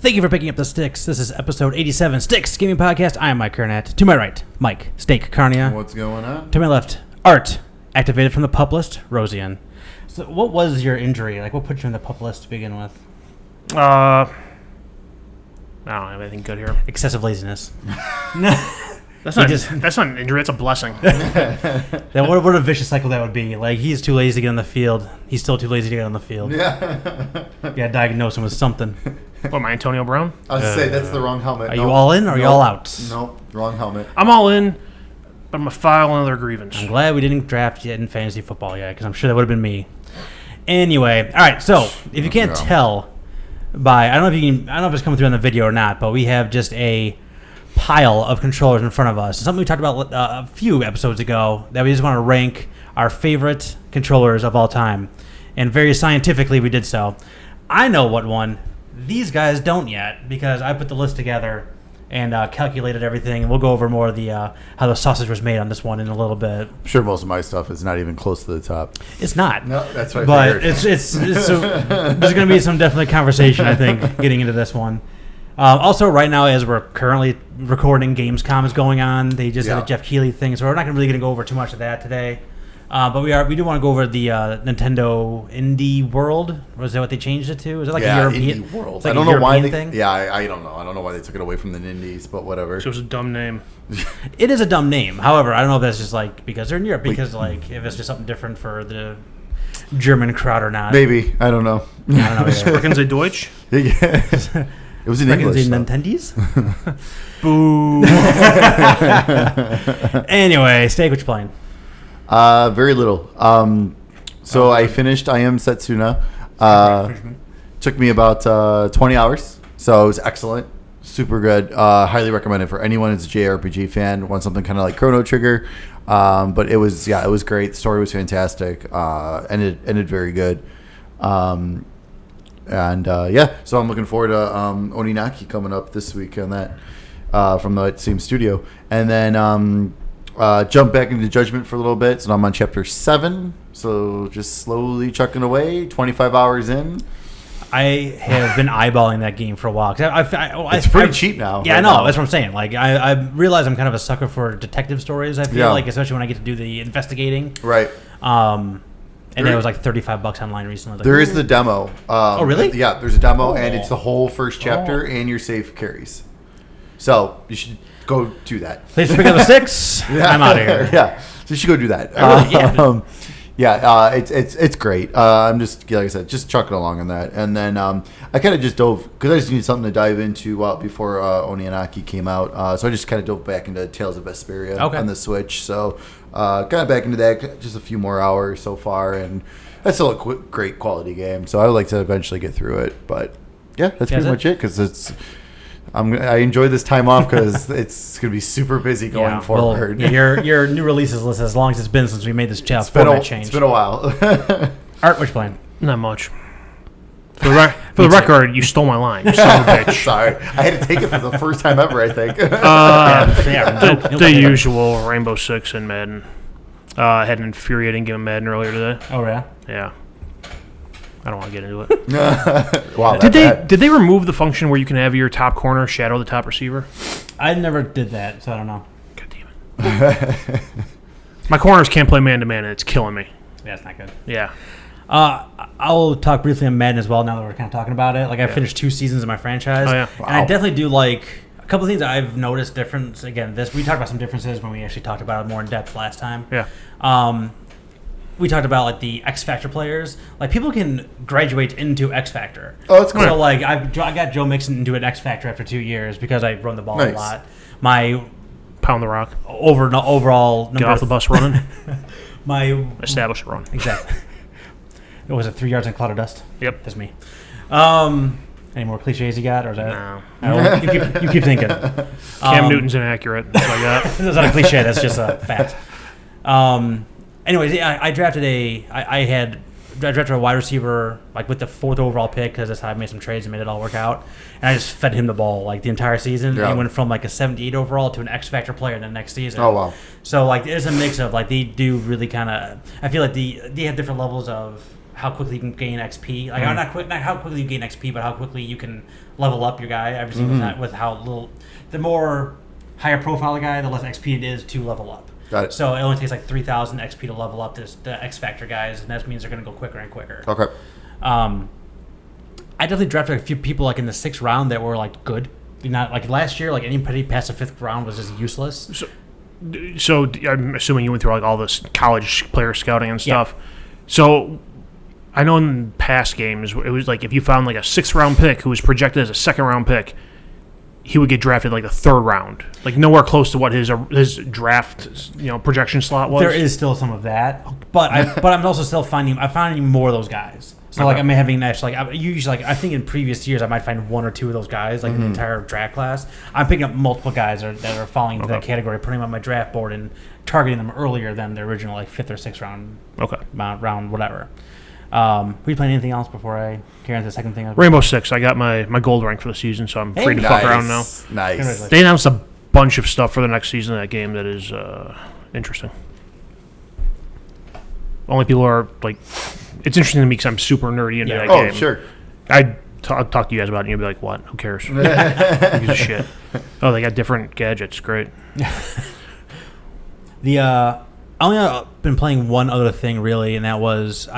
Thank you for picking up the Sticks. This is episode 87, Sticks Gaming Podcast. I am Mike Carnett. To my right, Mike Steak Carnia. What's going on? To my left, Art, activated from the pup list, Rosian. So what was your injury? Like, what put you in the pup list to begin with? I don't have anything good here. Excessive laziness. That's not an injury. That's a blessing. What a vicious cycle that would be. Like, he's too lazy to get on the field. He's still too lazy to get on the field. Yeah. You gotta diagnose him with something. What, am I Antonio Brown? I was say that's the wrong helmet. Are you all in or are you all out? Nope, wrong helmet. I'm all in, but I'm going to file another grievance. I'm glad we didn't draft yet in fantasy football yet, because I'm sure that would have been me. Anyway, all right. So if you can't tell by, I don't know if it's coming through on the video or not, but we have just a pile of controllers in front of us. Something we talked about a few episodes ago, that we just want to rank our favorite controllers of all time, and very scientifically we did so. I know what one. These guys don't yet, because I put the list together and calculated everything, and we'll go over more of the how the sausage was made on this one in a little bit. I'm sure most of my stuff is not even close to the top. It's not. No, that's what I but figured. it's so, there's going to be some definite conversation, I think, getting into this one. Also, right now, as we're currently recording, Gamescom is going on. They just had a Jeff Keighley thing, so we're not really going to go over too much of that today. But we do want to go over the Nintendo Indie World. Was that what they changed it to? Is it like a European Indie World? It's like I don't a know why European thing? Yeah, I don't know. I don't know why they took it away from the Indies, but whatever. So it's a dumb name. It is a dumb name. However, I don't know if that's just like because they're in Europe. Because like if it's just something different for the German crowd or not. Maybe. I don't know. I don't know. Sprechen Sie Deutsch? Yeah. It was in English. Nintendies? Boo. Anyway, Steak, what you playing? Very little. So I finished I Am Setsuna. Took me about 20 hours. So it was excellent. Super good. Highly recommend it for anyone who's a JRPG fan, wants something kind of like Chrono Trigger. But it was great. The story was fantastic. Ended very good. So I'm looking forward to Oninaki coming up this week on that from the same studio. And then jump back into Judgment for a little bit. So I'm on chapter 7. So just slowly chucking away, 25 hours in. I have been eyeballing that game for a while. It's pretty cheap now. Yeah, I know. That's what I'm saying. Like, I realize I'm kind of a sucker for detective stories, I feel like, especially when I get to do the investigating. Right. And it was like $35 online recently. Like, there is the demo. Oh, really? Yeah, there's a demo, and it's the whole first chapter, and your save carries. So you should go do that. Please pick up the Sticks. I'm out of here. Yeah, so you should go do that. It's great. I'm just, like I said, just chucking along on that. And then I kind of just dove, because I just needed something to dive into before Oninaki came out. So I just kind of dove back into Tales of Vesperia on the Switch. So kind of back into that, just a few more hours so far. And that's still a great quality game. So I would like to eventually get through it. But yeah, that's pretty much it, because I enjoy this time off because it's going to be super busy going forward. Well, your new releases list, as long as it's been since we made this format change. It's been a while. Art, what you playing? Not much. For the record, you stole my line. You son of a bitch. Sorry. I had to take it for the first time ever, I think. The usual Rainbow Six and Madden. I had an infuriating game of Madden earlier today. Oh, yeah? Yeah. I don't want to get into it. Wow. Did they remove the function where you can have your top corner shadow the top receiver? I never did that, so I don't know. God damn it. My corners can't play man-to-man, and it's killing me. Yeah, it's not good. Yeah. I'll talk briefly on Madden as well now that we're kind of talking about it. Like, I finished 2 seasons of my franchise. Oh, yeah. Wow. And I definitely do like a couple of things I've noticed difference. Again, we talked about some differences when we actually talked about it more in depth last time. Yeah. We talked about like the X Factor players. Like, people can graduate into X Factor. Oh, that's cool. So like I got Joe Mixon into an X Factor after 2 years because I run the ball a lot. My pound the rock. Overall number. Get off the bus running. My establish a run. Exactly. It was 3 yards in cloud of dust. Yep. That's me. Any more cliches you got, or is that? No. You keep thinking. Cam Newton's inaccurate. That's like that. That's not a cliche. That's just a fact. Anyways, I drafted a wide receiver like with the 4th overall pick because that's how I made some trades and made it all work out. And I just fed him the ball like the entire season. Yeah. He went from like a 78 overall to an X Factor player the next season. Oh wow! So like there's a mix of like they do really kind of. I feel like they have different levels of how quickly you can gain XP. Like not how quickly you gain XP, but how quickly you can level up your guy. Every single time with how little. The more higher profile the guy, the less XP it is to level up. Got it. So it only takes like 3,000 XP to level up the X Factor guys, and that means they're going to go quicker and quicker. Okay. I definitely drafted a few people like in the 6th round that were like good. Not like last year, like anybody past the 5th round was just useless. So I'm assuming you went through like all this college player scouting and stuff. Yeah. So I know in past games it was like if you found like a 6th round pick who was projected as a 2nd round pick, he would get drafted like the 3rd round, like nowhere close to what his draft projection slot was. There is still some of that, but I'm also still finding more of those guys. So like I'm having actually like usually like I think in previous years I might find 1 or 2 of those guys like in the entire draft class. I'm picking up multiple guys that are falling into that category, putting them on my draft board and targeting them earlier than the original like 5th or 6th round. Round whatever. Were you playing anything else before I carry on to the second thing? Rainbow Six. I got my gold rank for the season, so I'm free to fuck around now. Nice. They announced a bunch of stuff for the next season of that game that is interesting. Only people are like, it's interesting to me because I'm super nerdy into that game. Oh, sure. I'd talk to you guys about it and you'd be like, what? Who cares? Who gives a shit? Oh, they got different gadgets. Great. I only been playing one other thing really, and that was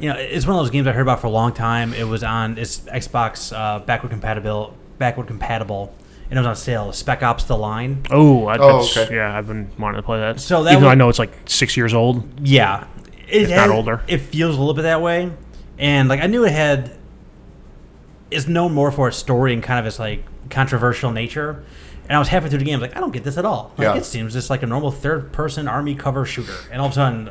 it's one of those games I heard about for a long time. It's Xbox backward compatible, and it was on sale. Spec Ops: The Line. Okay. Yeah, I've been wanting to play that. So even though I know it's like 6 years old. Yeah, if not older. It feels a little bit that way, and like I knew it's known more for its story and kind of its like controversial nature. And I was halfway through the game, I was like, I don't get this at all. Like it seems just like a normal third-person army cover shooter, and all of a sudden,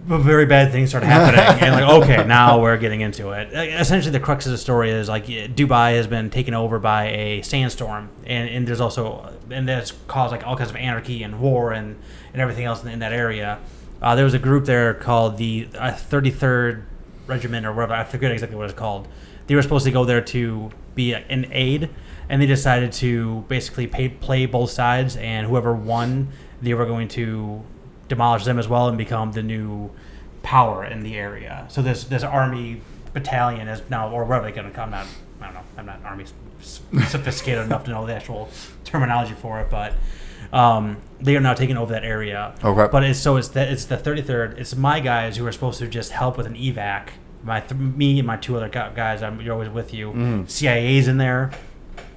very bad things started happening, and like, okay, now we're getting into it. Essentially, the crux of the story is like Dubai has been taken over by a sandstorm, and there's also that's caused like all kinds of anarchy and war and everything else in that area. There was a group there called the 33rd Regiment or whatever. I forget exactly what it's called. They were supposed to go there to be an aid, and they decided to basically play both sides, and whoever won, they were going to demolish them as well and become the new power in the area. So this army battalion is now, or whatever they're going to come. I don't know. I'm not army sophisticated enough to know the actual terminology for it, but they are now taking over that area. Okay. But it's the 33rd. It's my guys who are supposed to just help with an evac. Me and my 2 other guys. You're always with you. CIA's in there.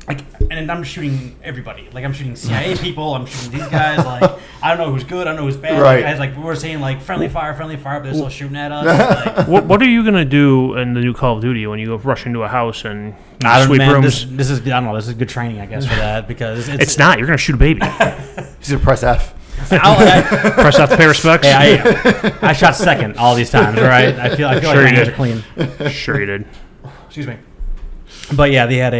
Like, and I'm shooting everybody. Like, I'm shooting CIA people. I'm shooting these guys. Like, I don't know who's good. I don't know who's bad. Right. Guys, like, we were saying, like, friendly fire, but they're still shooting at us. Like, what are you going to do in the new Call of Duty when you go rush into a house and sweep rooms? This is, I don't know, this is good training, I guess, for that. Because it's not. You're going to shoot a baby. He's going to press F. Press F to pay respects? Hey, I shot second all these times, all right? I feel like my hands are clean. Sure you did. Excuse me. But yeah, they had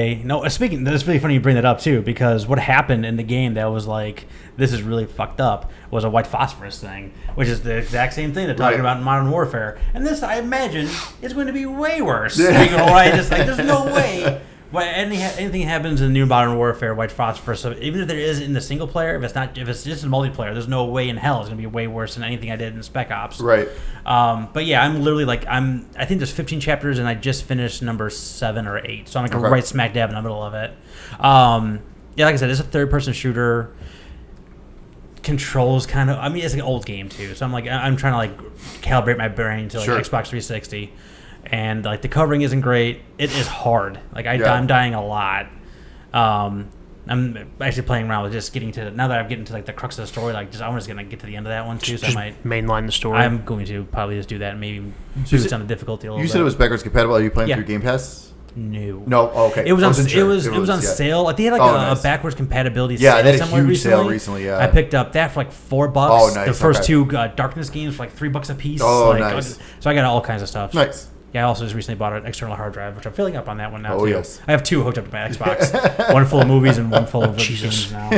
speaking, it's really funny you bring that up too, because what happened in the game that was like, this is really fucked up, was a white phosphorus thing, which is the exact same thing they're talking about in Modern Warfare. And this, I imagine, is going to be way worse. Like, right? Just like, there's no way. Anything happens in new Modern Warfare, white phosphorus. So even if there is in the single player, if it's just in multiplayer, there's no way in hell it's gonna be way worse than anything I did in Spec Ops. Right. But yeah, I'm literally like I think there's 15 chapters and I just finished number 7 or 8, so I'm like right smack dab in the middle of it. Yeah, like I said, it's a third-person shooter. Controls kind of. I mean, it's an old game too, so I'm trying to like calibrate my brain to like Xbox 360. And like the covering isn't great. It is hard. Like I'm dying a lot. I'm actually playing around with just getting to now that I'm getting to like the crux of the story. Like I'm just gonna get to the end of that one too. So just I might mainline the story. I'm going to probably just do that and maybe boost down the difficulty a little bit. You said it was backwards compatible. Are you playing through Game Pass? No. Oh, okay. It was on sale. Like they had like a backwards compatibility sale. Yeah, they had a huge recently. sale recently. Yeah, I picked up that for like $4. Oh, nice. The first 2 Darkness games for like $3 a piece. Oh, like, nice. So I got all kinds of stuff. Nice. Yeah, I also just recently bought an external hard drive, which I'm filling up on that one now, too. Yes. I have 2 hooked up to my Xbox. One full of movies and one full of games now.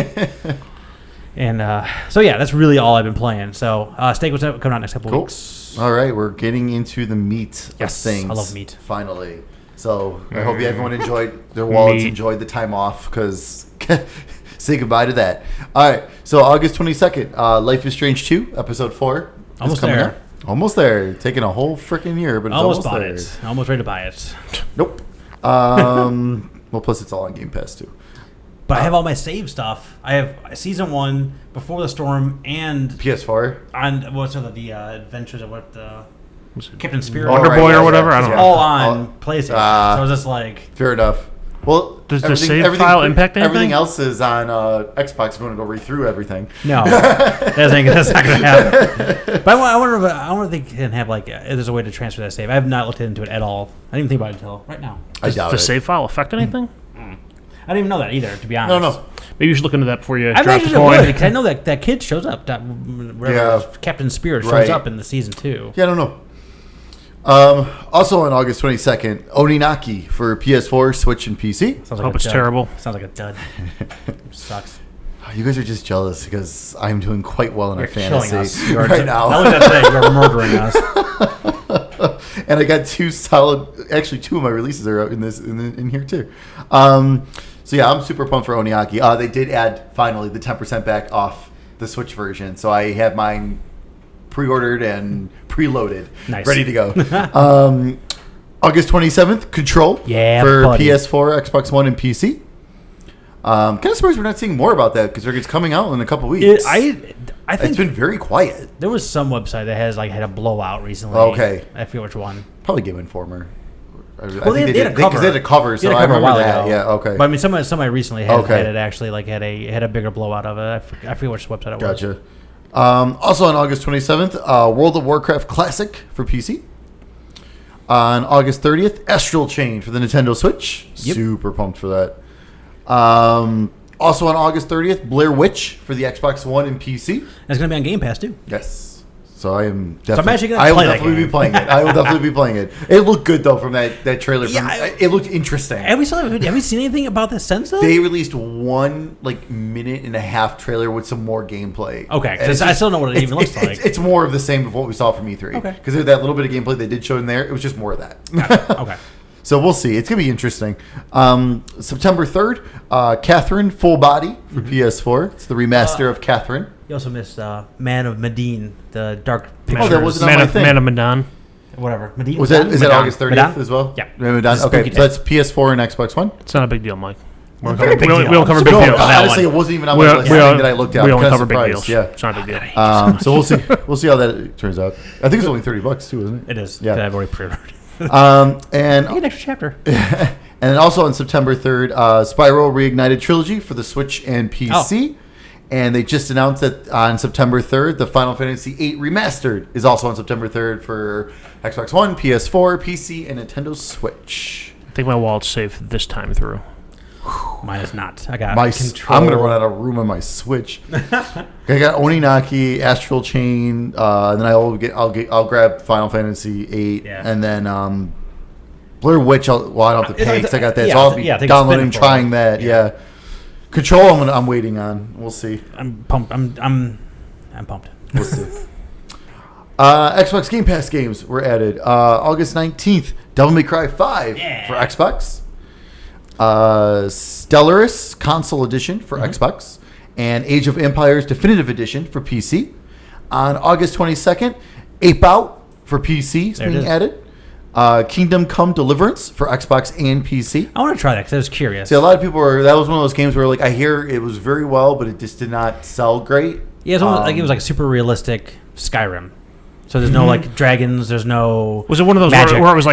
And so, yeah, that's really all I've been playing. So, Steak, what's coming out next couple weeks? All right, we're getting into the meat of things. I love meat. Finally. So, I hope everyone enjoyed their wallets, enjoyed the time off, because say goodbye to that. All right, so August 22nd, Life is Strange 2, Episode 4. Almost there. Almost there. Taking a whole freaking year, but it's Almost almost bought there. it. Almost ready to buy it. Nope. Well, plus it's all on Game Pass too. But I have all my save stuff. I have Season 1, Before the Storm, and PS4. on what's the Adventures of what Captain Spirit, Wonder Boy or whatever. I don't know. all on PlayStation. So I was just like, Fair enough. Well, does the save file impact anything? Everything else is on Xbox. If you want to go read through everything. no, that's not going to happen. But I wonder if they can have if there's a way to transfer that save. I have not looked into it at all. I didn't even think about it until right now. Does the save file affect anything? I didn't even know that either, to be honest. No. Maybe you should look into that before you I drop the imagine coin. it would, because I know that kid shows up. Captain Spirit shows up in the Season 2. Yeah, I don't know. Also on August 22nd, Oninaki for PS4, Switch, and PC. Sounds I hope it's terrible. Sounds like a dud. Sucks. You guys are just jealous because I'm doing quite well in our fantasy You're right now. I looked at that. You're murdering us. And I got two of my releases are out in here too. So yeah, I'm super pumped for Oninaki. They did add finally the 10% back off the Switch version, so I have mine pre-ordered and preloaded, ready to go. August 27th, Control for PS4, Xbox One, and PC. Kind of surprised we're not seeing more about that because it's coming out in a couple weeks. I think it's been very quiet. There was some website that has had a blowout recently. Okay, I forget which one. Probably Game Informer. Well, they had a cover. Because they had a cover, so I remember that. Yeah, okay. But I mean, somebody recently had it actually had a bigger blowout of it. I forget which website it was. Gotcha. Also on August 27th, World of Warcraft Classic for PC. On August 30th, Astral Chain for the Nintendo Switch. Yep. Super pumped for that. Also on August 30th, Blair Witch for the Xbox One and PC. It's going to be on Game Pass too. Yes. So I am definitely. So I'm actually I will definitely be playing it. I will definitely be playing it. It looked good though from that trailer. It looked interesting. Have we seen anything about this since then? They released one minute and a half trailer with some more gameplay. Okay, because I still know what it even looks like. It's more of the same of what we saw from E3. Okay. Because that little bit of gameplay they did show in there, it was just more of that. Okay. So we'll see. It's going to be interesting. September 3rd, Catherine Full Body for PS4. It's the remaster of Catherine. You also missed Man of Medine, the Dark Pictures. Oh, that wasn't on my thing. Man of Medan. Whatever. Medine? Is that August 30th as well? Yeah. Medan? Okay, so that's PS4 and Xbox One? It's not a big deal, Mike. We don't cover big deals. Honestly, it wasn't even on my list that I looked at. We only cover big deals. Yeah. It's not a big deal. So we'll see. We'll see how that turns out. I think it's only $30 too, isn't it? It is. Yeah. I've already pre-ordered. And an extra chapter. And then also on September 3rd, Spyro Reignited Trilogy for the Switch and PC. And they just announced that on September 3rd, the Final Fantasy VIII Remastered is also on September 3rd for Xbox One, PS4, PC, and Nintendo Switch. I think my wallet's safe this time through. Mine is not. I got Control. I'm going to run out of room on my Switch. I got Oninaki, Astral Chain, and then I'll grab Final Fantasy VIII, and then Blair Witch. I don't have to pay because I got that. So I'll be downloading, trying that. Yeah. Control. I'm waiting on. We'll see. I'm pumped. I'm pumped. We'll see. Xbox Game Pass games were added. August 19th, Devil May Cry 5 for Xbox. Stellaris Console Edition for Xbox, and Age of Empires Definitive Edition for PC. On August 22nd, Ape Out for PC is being added. Kingdom Come Deliverance for Xbox and PC. I want to try that because I was curious. See, a lot of people that was one of those games where I hear it was very well, but it just did not sell great. Yeah, it was like super realistic Skyrim. So there's no dragons. There's no. Was it one of those where it was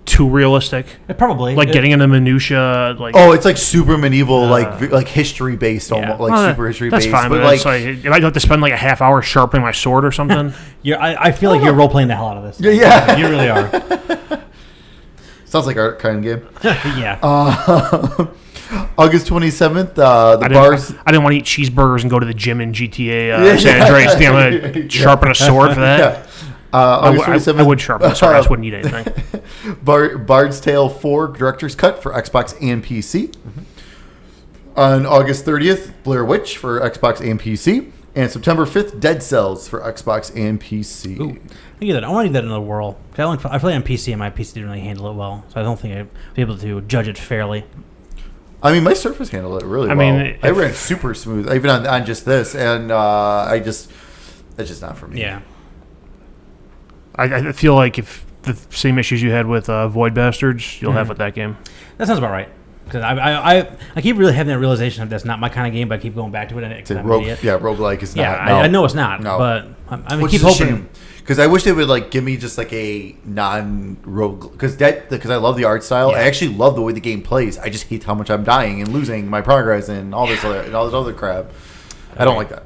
too realistic? Probably. Getting into minutia. It's super medieval, history based, almost super history based. That's fine, but if I have to spend a half hour sharpening my sword or something. I feel like you're role playing the hell out of this. Yeah, you really are. Sounds like our kind of game. Yeah. August 27th, I didn't want to eat cheeseburgers and go to the gym in GTA San Andreas. I'm going to sharpen a sword for that. Yeah. August 27th, I would sharpen a sword. I just wouldn't eat anything. Bard's Tale 4 Director's Cut for Xbox and PC. On August 30th, Blair Witch for Xbox and PC. And September 5th, Dead Cells for Xbox and PC. Ooh. I want to do that in the world. I play on PC, and my PC didn't really handle it well. So I don't think I'd be able to judge it fairly. I mean, my Surface handled it really well. I ran super smooth, even on just this, and it's just not for me. Yeah. I feel like if the same issues you had with Void Bastards, you'll have with that game. That sounds about right. Because I keep really having that realization that that's not my kind of game, but I keep going back to it. And roguelike is not. Yeah, No. I know it's not, No. but I Which keep is a hoping. shame. Because I wish they would like give me just like a non-rogue. Because I love the art style. I actually love the way the game plays. I just hate how much I'm dying and losing my progress and all this other crap. I don't like that.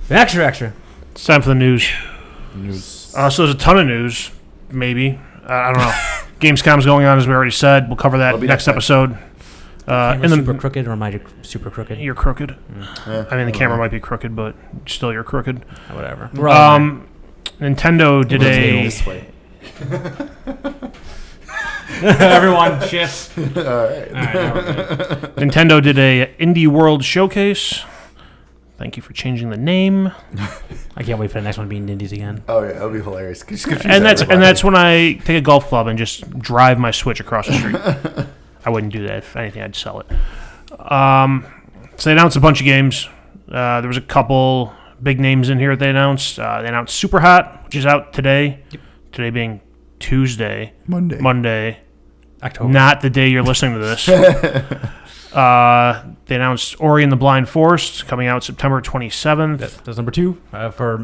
Extra. It's time for the news. So there's a ton of news. Maybe I don't know. Gamescom's going on, as we already said. We'll cover that next episode. Super crooked, or am I super crooked? You're crooked. I mean, the camera might be crooked, but still, you're crooked. Whatever. Nintendo did This way. Everyone shifts. All right. Nintendo did a Indie World Showcase. Thank you for changing the name. I can't wait for the next one being Indies again. Oh yeah, that'll be hilarious. And that's when I take a golf club and just drive my Switch across the street. I wouldn't do that. If anything, I'd sell it. So they announced a bunch of games. There was a couple big names in here that they announced. They announced Super Hot, which is out today. Yep. Today being Tuesday. Monday. October. Not the day you're listening to this. They announced Ori and the Blind Forest coming out September 27th. That's number 2 for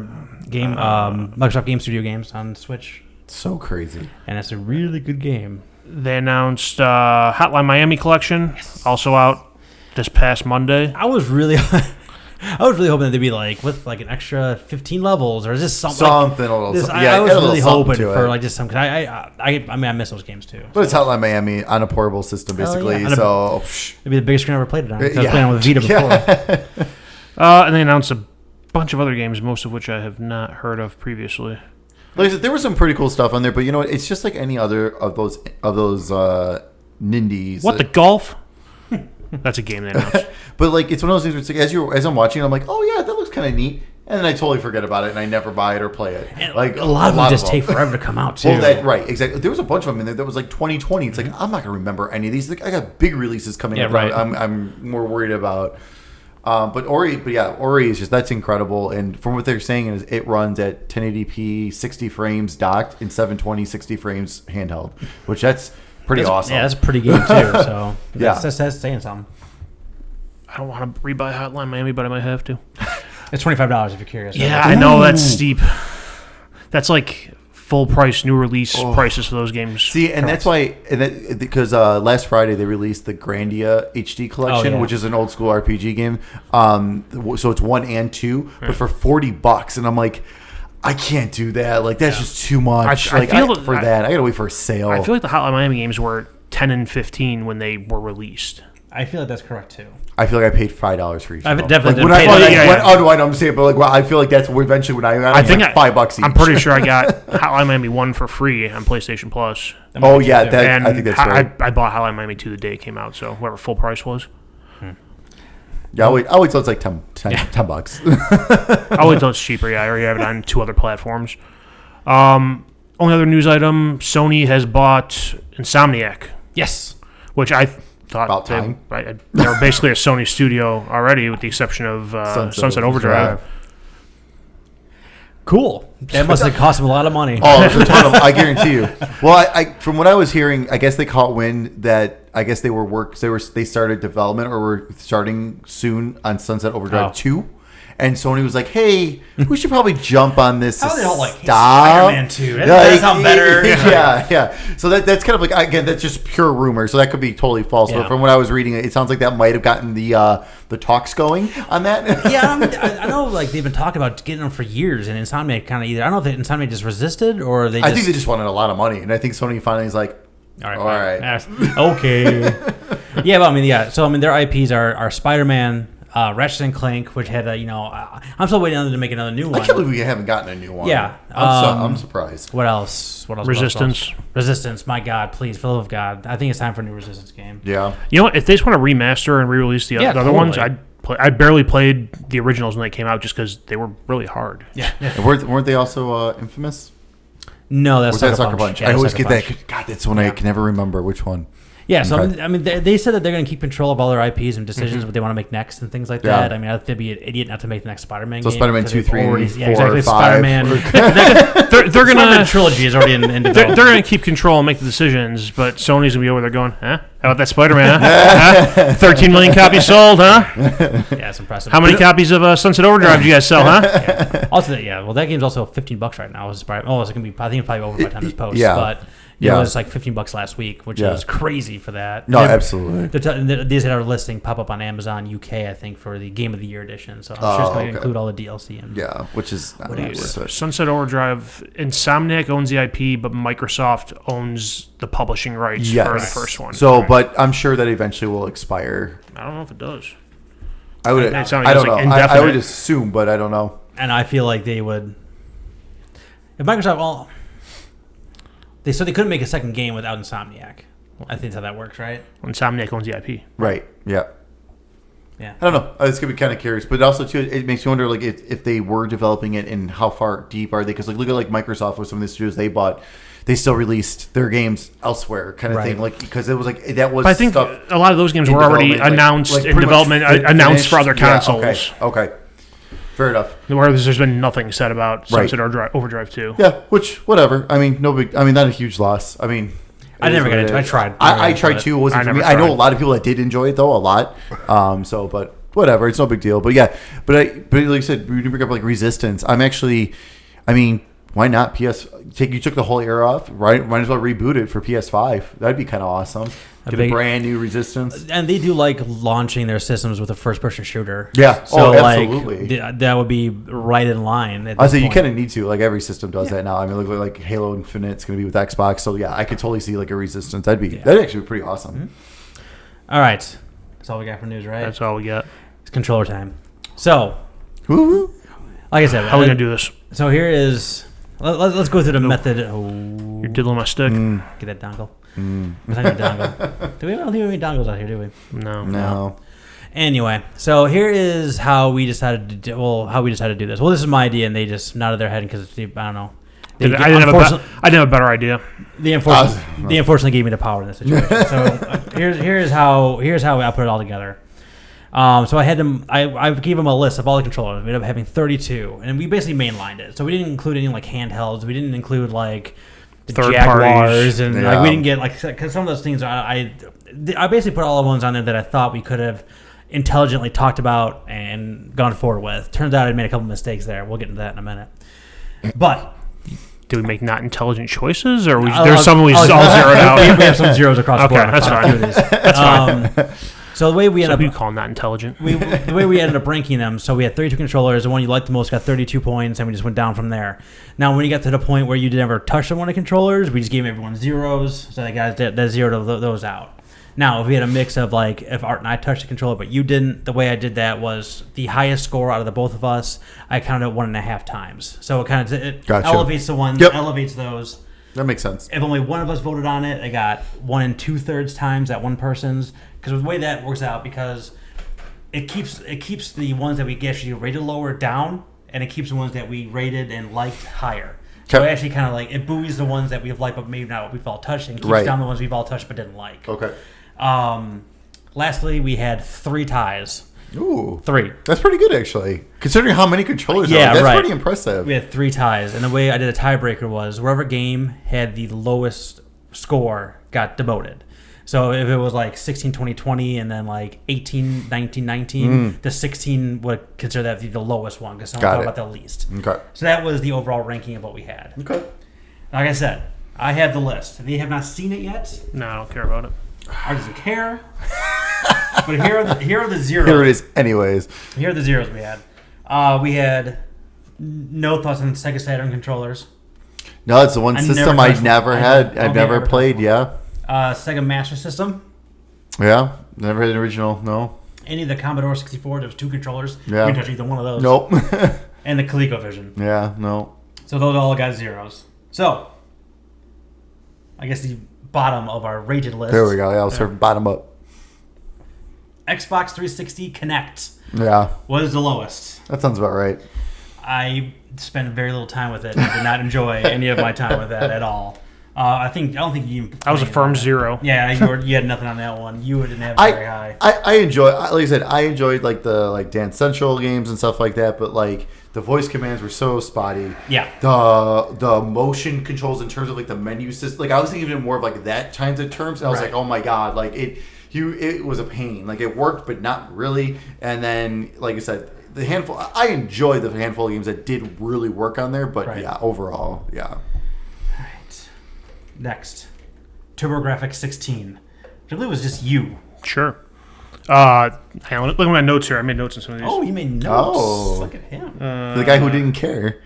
Microsoft Game Studio games on Switch. So crazy. And it's a really good game. They announced Hotline Miami Collection, also out this past Monday. I was really hoping that they'd be with an extra 15 levels, or is this something? Something a little. I was really hoping for just some. Cause I miss those games too. But it's Hotline Miami on a portable system, basically. Yeah. So it'd be the biggest screen I ever played it on. I was playing with Vita before. And they announced a bunch of other games, most of which I have not heard of previously. Like I said, there was some pretty cool stuff on there, but you know what? It's just like any other of those nindies. What, the golf? That's a game they announced. But it's one of those things where it's as I'm watching, I'm like, oh yeah, that looks kind of neat, and then I totally forget about it, and I never buy it or play it. And a lot of them just take forever to come out too. Well, right, exactly. There was a bunch of them in there that was 2020. It's I'm not gonna remember any of these. I got big releases coming up. Right. I'm more worried about. But Ori is just, that's incredible. And from what they're saying is it runs at 1080p 60 frames docked and 720 60 frames handheld, which that's pretty awesome. Yeah, that's a pretty game too. So that's saying something. I don't want to rebuy Hotline Miami, but I might have to. It's $25 if you're curious. Yeah, I know that's steep. That's full price new release prices for those games. See, and that's why, because last Friday they released the Grandia HD collection, which is an old school RPG game. So it's 1 and 2, but for $40, and I'm like, I can't do that. That's just too much. I gotta wait for a sale. I feel like the Hotline Miami games were 10 and 15 when they were released. I feel like that's correct too. I feel like I paid $5 for each. I've definitely paid. I'm saying, but I feel like that's eventually when I think $5 each. I'm pretty sure I got Hotline Miami 1 for free on PlayStation Plus. Oh yeah, I think that's right. I bought Hotline Miami 2 the day it came out, so whatever full price was. Yeah, I'll wait till it's $10. I'll wait till it's cheaper. Yeah, I already have it on 2 other platforms. Only other news item: Sony has bought Insomniac. Yes, which I thought they were basically a Sony studio already, with the exception of Sunset Overdrive. Cool. That must have cost them a lot of money. Oh, it's a ton of, I guarantee you. Well, I from what I was hearing, I guess they caught wind that they started development or were starting soon on Sunset Overdrive 2. And Sony was like, "Hey, we should probably jump on this." How they all Spider-Man 2? That sounds better. Yeah. So that's kind of again, that's just pure rumor. So that could be totally false. Yeah. But from what I was reading, it sounds like that might have gotten the talks going on that. Yeah, I know. They've been talking about getting them for years, and Insomniac kind of either. I don't know if Insomniac just resisted or they. I think they just wanted a lot of money, and I think Sony finally is like, all right. Okay. Yeah, but So their IPs are Spider-Man. Ratchet and Clank, which had I'm still waiting on them to make another new one. I can't believe we haven't gotten a new one. Yeah, I'm surprised. What else? Resistance. My God, please, for the love of God, I think it's time for a new Resistance game. Yeah. You know what? If they just want to remaster and re-release the other ones, I barely played the originals when they came out just because they were really hard. Yeah. And weren't they also Infamous? No, that's Sucker Punch. I always get that. God, that's one I can never remember which one. Yeah, so Okay. I mean, they said that they're going to keep control of all their IPs and decisions, what they want to make next and things like Yeah. that. I mean, I'd be an idiot not to make the next Spider-Man So game. Spider-Man because 2, they've 3, already- 4, yeah, exactly. 5. Spider-Man. They're Spider-Man gonna trilogy is already in they're development. gonna keep control and make the decisions, but Sony's gonna be over there going, huh? How about that Spider-Man? Huh? 13 million copies sold, huh? Yeah, it's impressive. How many copies of Sunset Overdrive did you guys sell, huh? Yeah. Also, well, that game's also $15 right now. It's gonna be. I think it's probably over by the time this posts. Yeah. But it Yeah. was like $15 last week, which Yeah. is crazy for that. No, absolutely. These had our listing pop up on Amazon UK, I think, for the Game of the Year edition. So I'm sure it's going to include all the DLC. And Yeah, which is not worth it. Sunset Overdrive, Insomniac owns the IP, but Microsoft owns the publishing rights for the first one. So, but I'm sure that eventually will expire. I don't know if it does. I would. It sounded I don't like know. I indefinite. would assume, but I don't know. And I feel like they would. If Microsoft, well, they said they couldn't make a second game without Insomniac. I think that's how that works, right? Insomniac owns the IP. Right. Yeah. Yeah. I don't know. I was gonna be kind of curious, but also too, it makes me wonder, like, if they were developing it and how far deep are they? Because like, look at like Microsoft with some of the studios they bought, they still released their games elsewhere, kind of thing. Like, because it was like that was. But I think stuff a lot of those games in were already development, announced like in pretty much development, announced for other Yeah, consoles. okay. Fair enough. Whereas there's been nothing said about Right. Sunset Overdrive 2. Yeah, which whatever. I mean, no big. I mean, not a huge loss. I mean, I never got it into it. I is. tried. I tried too. It wasn't I for me. never I know a tried. lot of people that did enjoy it though, a lot. So, but whatever. It's no big deal. But yeah, but like I said, we bring up like Resistance. I'm actually, I mean, why not you took the whole era off, right? Might as well reboot it for PS5. That'd be kind of awesome. Get a brand new Resistance. And they do like launching their systems with a first-person shooter. Yeah. So Absolutely. like that would be right in line. I say you kind of need to. Like every system does that now. I mean, look like Halo Infinite's going to be with Xbox. So yeah, I could totally see like a Resistance. That'd actually be pretty awesome. Mm-hmm. All right, that's all we got for news, right? That's all we got. It's controller time. So, Woo-hoo. like I said, How are we going to do this? So here is. Let's go through the method. Oh, You're diddling my stick. get that dongle. It's not even a dongle. I don't think we have any dongles out here, do we? No. Anyway, so here is how we decided to do. Well, how we decided to do this. Well, this is my idea, and they just nodded their head because I don't know. I didn't have a better idea. They unfortunately gave me the power in this situation. So here's how I put it all together. So I had them. I gave them a list of all the controllers. We ended up having 32, and we basically mainlined it. So we didn't include any like handhelds. We didn't include like the Third Jaguars, parties. and like we didn't get like because some of those things I basically put all the ones on there that I thought we could have intelligently talked about and gone forward with. Turns out I made a couple mistakes there. We'll get into that in a minute. But Do we make not intelligent choices, or there's some we all zeroed out? we have some zeros across the board. Okay, that's fine. That's fine. So the way we ended Some up people call them not intelligent. the way we ended up ranking them, so we had 32 controllers. The one you liked the most got 32 points, and we just went down from there. Now, when you got to the point where you never touched on one of the controllers, we just gave everyone zeros, so the guys that zeroed those out. Now, if we had a mix of like if Art and I touched the controller, but you didn't, the way I did that was the highest score out of the both of us. I counted 1.5 times, so it kind of Gotcha. elevates the ones, elevates those. That makes sense. If only one of us voted on it, I got 1 2/3 times that one person's. Because the way that works out, because it keeps the ones that we actually rated lower down, and it keeps the ones that we rated and liked higher. So it actually kind of like it buoys the ones that we've liked but maybe not what we've all touched, and keeps down the ones we've all touched but didn't like. Okay. Lastly, we had 3 ties. Ooh. 3. That's pretty good, actually. Considering how many controllers there are, that's pretty impressive. We had 3 ties, and the way I did a tiebreaker was wherever game had the lowest score got demoted. So if it was like 16, 20, 20, and then like 18, 19, 19, the 16 would consider that the lowest one because someone thought about the least. Okay. So that was the overall ranking of what we had. Okay. Like I said, I have the list. They have not seen it yet. No, I don't care about it. I doesn't care. But here are the zeros. Here it is anyways. Here are the zeros we had. We had no thoughts on Sega Saturn controllers. No, it's the one system I never had. I've never played, Sega Master System. Yeah, never had an original, no. Any of the Commodore 64, there was 2 controllers. Yeah. We didn't touch either one of those. Nope. And the ColecoVision. Yeah, no. So those all got zeros. So, I guess the bottom of our rated list. There we go. Yeah, I'll start bottom up. Xbox 360 Connect Yeah. was the lowest. That sounds about right. I spent very little time with it. I did not enjoy any of my time with that at all. I don't think you. I was a firm 0. Yeah, you had nothing on that one. You didn't have very high. I enjoy, like I said, I enjoyed like the Dance Central games and stuff like that. But like the voice commands were so spotty. Yeah. The motion controls in terms of like the menu system. Like I was thinking even more of like that kinds of terms. And I was like, oh my god, like it was a pain. Like it worked, but not really. And then, like I said, I enjoyed the handful of games that did really work on there. But yeah, overall, yeah. All right. Next, TurboGrafx 16. I believe it was just you. Sure. Hang on, look at my notes here. I made notes on some of these. Oh, you made notes. Oh. Look at him. The guy who didn't care.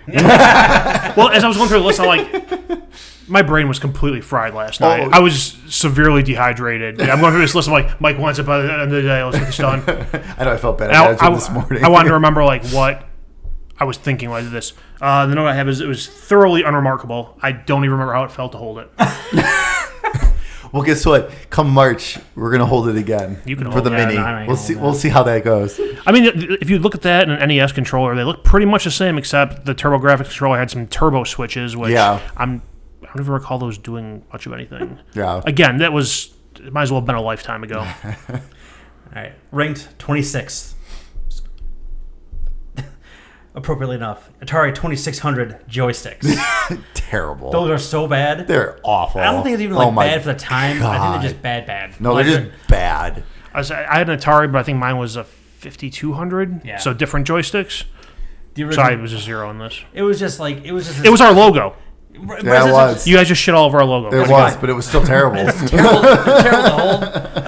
Well, as I was going through the list, I'm like, my brain was completely fried last night. I was severely dehydrated. I'm going through this list. I'm like, Mike wants it by the end of the day. Let's get this done. I know I felt bad this morning. I wanted to remember like what I was thinking when I did this. The note I have is it was thoroughly unremarkable. I don't even remember how it felt to hold it. Well, guess what? Come March, we're gonna hold it again. You can for the mini. We'll see how that goes. I mean, if you look at that in an NES controller, they look pretty much the same, except the TurboGrafx controller had some turbo switches, which I don't even recall those doing much of anything. Yeah. Again, it might as well have been a lifetime ago. All right, ranked 26th. Appropriately enough, Atari 2600 joysticks. Terrible. Those are so bad. They're awful. I don't think it's even bad for the time. God. I think they're just bad. No, they're just bad. I had an Atari, but I think mine was a 5200. Yeah. So different joysticks. So I was a 0 on this. It was just it was our logo. Yeah, it was. You guys just shit all over our logo. It was, but it was still terrible. It's terrible to hold.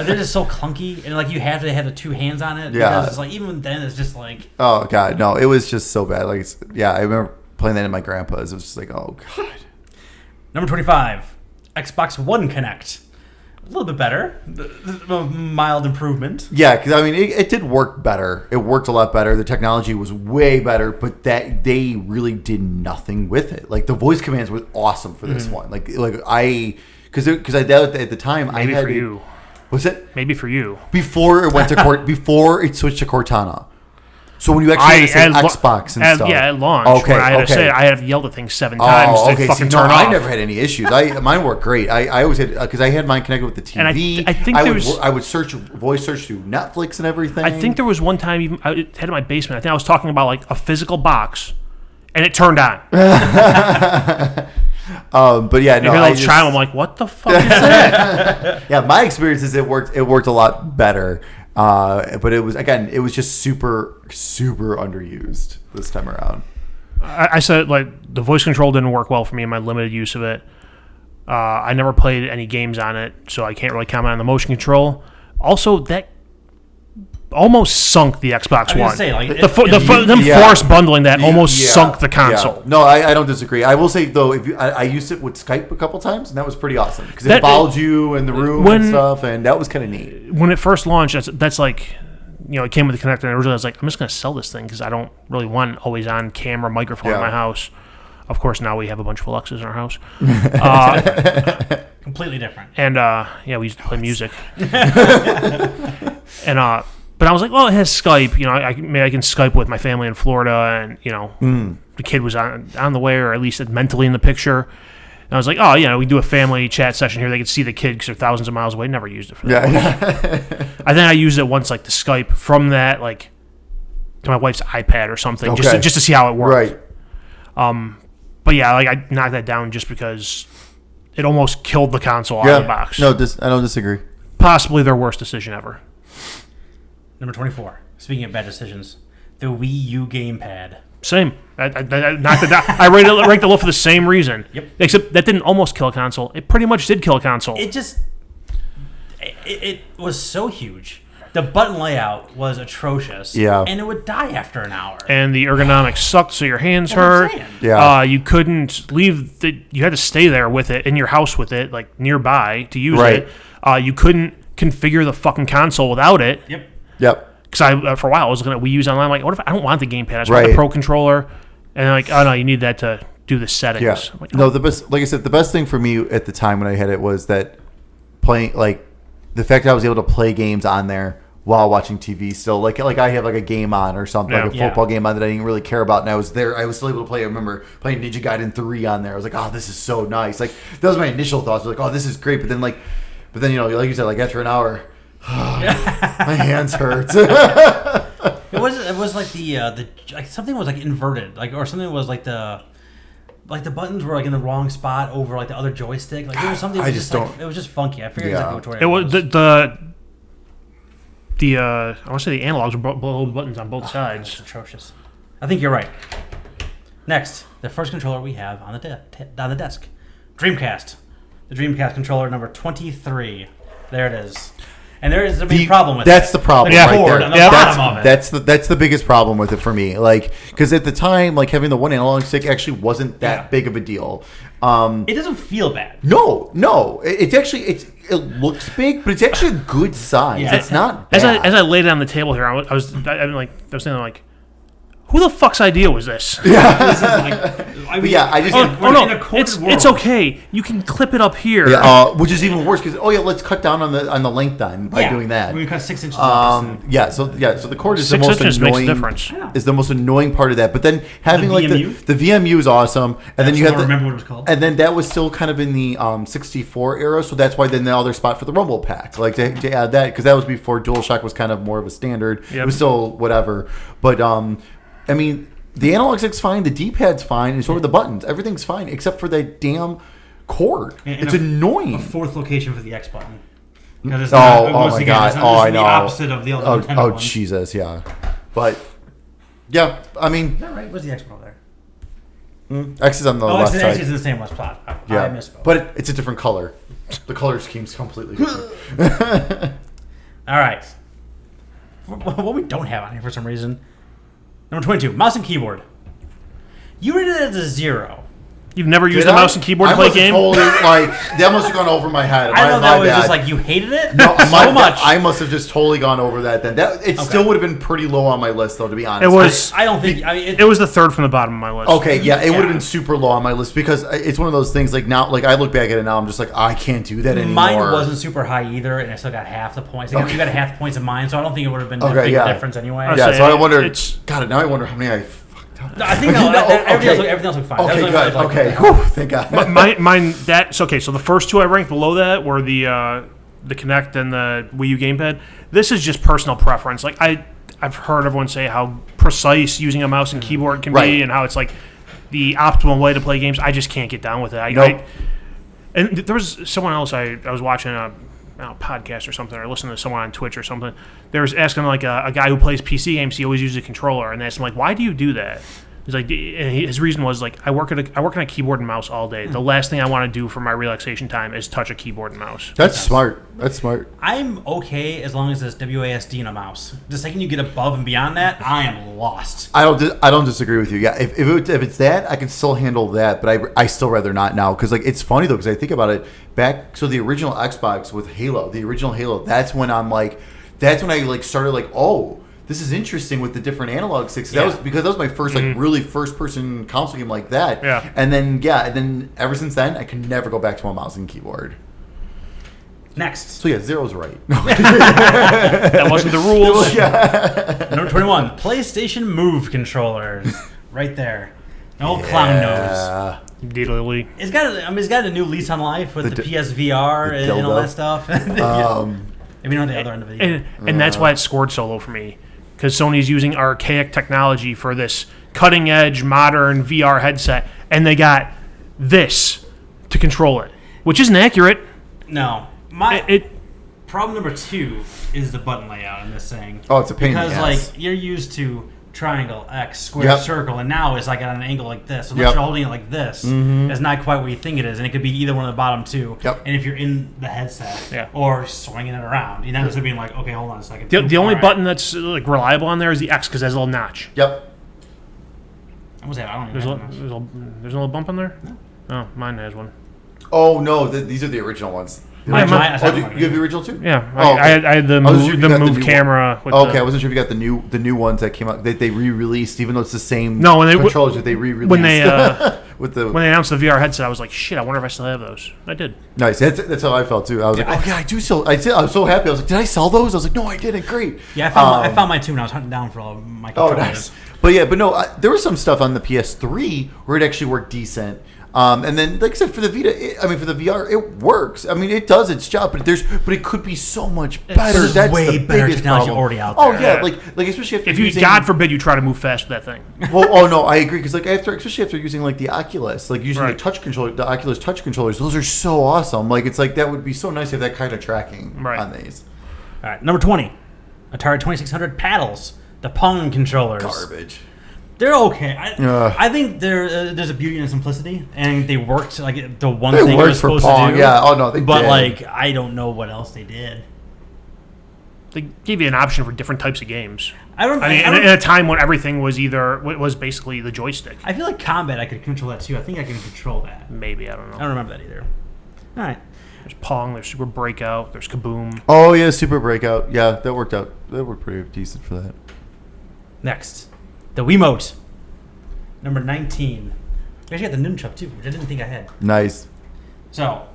They're just so clunky, and like you have to have the two hands on it. Yeah. Because it's like even then, it's just like. Oh god, no! It was just so bad. Like, I remember playing that in my grandpa's. It was just like, oh god. Number 25, Xbox One Connect. A little bit better, a mild improvement. Yeah, because I mean, it did work better. It worked a lot better. The technology was way better, but that they really did nothing with it. Like the voice commands were awesome for this one. Like I, because I doubt at the time Maybe I had for you. Was it? Maybe for you. Before it went to before it switched to Cortana. So when you actually had to say Xbox and stuff. Yeah, at launch. Okay, when I had to say it, I had yelled at things 7 times to fucking turn off. I never had any issues. Mine worked great. I always had, because I had mine connected with the TV. And I think I would voice search through Netflix and everything. I think there was one time even I had it in my basement. I think I was talking about like a physical box, and it turned on. But yeah, no. I child, I'm like, what the fuck is that? Yeah, my experience is it worked a lot better. But it was just super, super underused this time around. I said like the voice control didn't work well for me in my limited use of it. I never played any games on it, so I can't really comment on the motion control. Also, that almost sunk the Xbox One. Say, like, force bundling that almost sunk the console. Yeah. No, I don't disagree. I will say though, I used it with Skype a couple times, and that was pretty awesome because it followed you in the room and stuff, and that was kind of neat. When it first launched, that's like, it came with the connector, and originally I was like, I'm just going to sell this thing because I don't really want always on camera microphone in my house. Of course, now we have a bunch of Alexas in our house. Completely different. And we used to play music. And but I was like, well, it has Skype. Maybe I can Skype with my family in Florida, and the kid was on the way, or at least mentally in the picture. And I was like, oh, we do a family chat session here. They could see the kid because they're thousands of miles away. Never used it for that. Yeah. I think I used it once, like to Skype from that, like to my wife's iPad or something, just to see how it worked. Right. But yeah, like I knocked that down just because it almost killed the console out of the box. No, I don't disagree. Possibly their worst decision ever. Number 24. Speaking of bad decisions, the Wii U gamepad. Same. I knocked it down. I ranked it low for the same reason. Yep. Except that didn't almost kill a console. It pretty much did kill a console. It was so huge. The button layout was atrocious. Yeah. And it would die after an hour. And the ergonomics sucked, so your hands hurt. Yeah. You couldn't leave you had to stay there with it, in your house with it, like nearby to use it. You couldn't configure the fucking console without it. Yep. Because for a while I was looking at Wii U's online. I'm like, what if I don't want the gamepad? I just want the Pro controller. And they're like, oh no, you need that to do the settings. Yeah. Like, No, the best, like I said, the best thing for me at the time when I had it was that playing, like the fact that I was able to play games on there while watching TV still. Like I have like a game on or something, like a football game on that I didn't really care about, and I was still able to play. I remember playing Ninja Gaiden 3 on there. I was like, oh, this is so nice. Like that was my initial thoughts. Like, oh, this is great. But then like you said, like after an hour, my hands hurt. It was like the like something was like inverted, like, or something was like the buttons were like in the wrong spot over like the other joystick. Like there was something. It was just funky. I forget exactly what it was. I want to say the analogs were below the buttons on both sides. It's atrocious. I think you're right. Next, the first controller we have on the desk, Dreamcast. The Dreamcast controller number 23. There it is. And there is a big problem with that's it. the problem right there. On the bottom of it. That's the biggest problem with it for me. Like, because at the time, like having the one analog stick actually wasn't that big of a deal. It doesn't feel bad. No. It's actually it looks big, but it's actually a good size. Yeah. It's not bad. As I laid it on the table here, I was thinking like, who the fuck's idea was this? Yeah. This is like, it's okay. You can clip it up here. Yeah, which is even worse because let's cut down on the length then by doing that. We cut 6 inches. So the cord is 6 the most inches annoying. Makes a difference. Is the most annoying part of that. But then having the like VMU? the VMU is awesome, and then you have remember what it was called. And then that was still kind of in the 64 era, so that's why then the other spot for the Rumble Pack, like to add that because that was before DualShock was kind of more of a standard. Yep. It was still whatever, but I mean. The analog stick's fine, the D-pad's fine, and so are the buttons. Everything's fine, except for that damn cord. It's annoying. A fourth location for the X button. Oh my god! I know. The opposite of the other Nintendo ones. Jesus, yeah. But yeah, I mean, is that right? Where's the X button there? X is on the left side. X is in the same left spot. I misspoke. But it's a different color. The color scheme's completely different. All right. What we don't have on here for some reason. Number 22, mouse and keyboard. You rated it as a 0. You've never used a mouse and keyboard to play a game? That must have gone over my head. I thought that was just like you hated it so much. I must have just totally gone over that then. It still would have been pretty low on my list, though, to be honest. It was. I don't think. I mean, it was the third from the bottom of my list. Okay, yeah, it would have been super low on my list because it's one of those things. Like now, like I look back at it now, I'm just like, I can't do that anymore. Mine wasn't super high either, and I still got half the points. You got half the points of mine, so I don't think it would have been a big difference anyway. Yeah, so I wonder. God, now I wonder how many I. No, I think everything else looked fine. Okay, good. Okay, thank God. Mine. So the first two I ranked below that were the Kinect and the Wii U gamepad. This is just personal preference. Like I've heard everyone say how precise using a mouse and keyboard can be, and how it's like the optimal way to play games. I just can't get down with it. And there was someone else I was watching a podcast or something, or listening to someone on Twitch or something. They was asking like a guy who plays PC games, he always uses a controller, and they asked him like, why do you do that? He's like, and his reason was like, I work on a keyboard and mouse all day. The last thing I want to do for my relaxation time is touch a keyboard and mouse. That's smart. I'm okay as long as it's WASD and a mouse. The second you get above and beyond that, I am lost. I don't disagree with you. Yeah, if it's that, I can still handle that, but I still rather not now because like it's funny though because I think about it back. So the original Xbox with Halo, that's when I like started like, oh, this is interesting with the different analog sticks. That was my first like really first person console game like that. Yeah. And then ever since then I can never go back to a mouse and keyboard. Next. So yeah, 0's right. That wasn't the rules. Number 21, PlayStation Move controllers. Right there. An old clown nose. Literally. It's got a new lease on life with the PSVR and all that stuff. Maybe not the other end of it. And that's why it scored so low for me. Because Sony's using archaic technology for this cutting-edge, modern VR headset, and they got this to control it, which isn't accurate. No. Problem number 2 is the button layout in this thing. Oh, it's a pain in the ass. Because, like, you're used to triangle, X, square, circle, and now it's like at an angle like this. Unless you're holding it like this, it's not quite what you think it is, and it could be either one of the bottom two. Yep. And if you're in the headset or swinging it around, you know, it's being like, okay, hold on a second. The only button that's like reliable on there is the X because it has a little notch. Yep. There's a little bump on there? No. Oh, mine has one. Oh no, these are the original ones. You have the original too? Yeah, I had the move camera. I wasn't sure if you got the new ones that came out that they re-released, even though it's the same controllers that they re-released. with the when they announced the VR headset, I was like, shit, I wonder if I still have those. I did. nice. That's how I felt too. I was like, oh yeah, I do sell. I was so happy. I was like, did I sell those? I was like, no, I didn't. Great. Yeah, I found mine too when I was hunting down for all of my Oh, controllers. nice. But no, there was some stuff on the PS3 where it actually worked decent. And then, like I said, for the Vita, for the VR, it works. I mean, it does its job, but it could be so much better. There's That's way the better biggest technology problem. already out Oh there. yeah, like especially If you, God forbid, you try to move fast with that thing. Well, oh no, I agree because especially after using like the Oculus, like using Right. the Oculus touch controllers, those are so awesome. Like it's like that would be so nice to have that kind of tracking Right. on these. All right, number 20, Atari 2600 paddles, the Pong controllers. Garbage. They're okay. Ugh. I think there's a beauty in simplicity, and they worked like the one They thing they worked were for supposed Pong, to do. yeah. Oh, no, they but did. like I don't know what else they did. They gave you an option for different types of games. I don't. I mean, I, in don't, a time when everything was basically the joystick. I feel like combat. I could control that too. I think I can control that. Maybe, I don't know. I don't remember that either. All right. There's Pong, there's Super Breakout, there's Kaboom. Oh yeah, Super Breakout. Yeah, that worked out. That worked pretty decent for that. Next, the Wiimote. Number 19. We actually got the Nunchuk too, which I didn't think I had. Nice. So,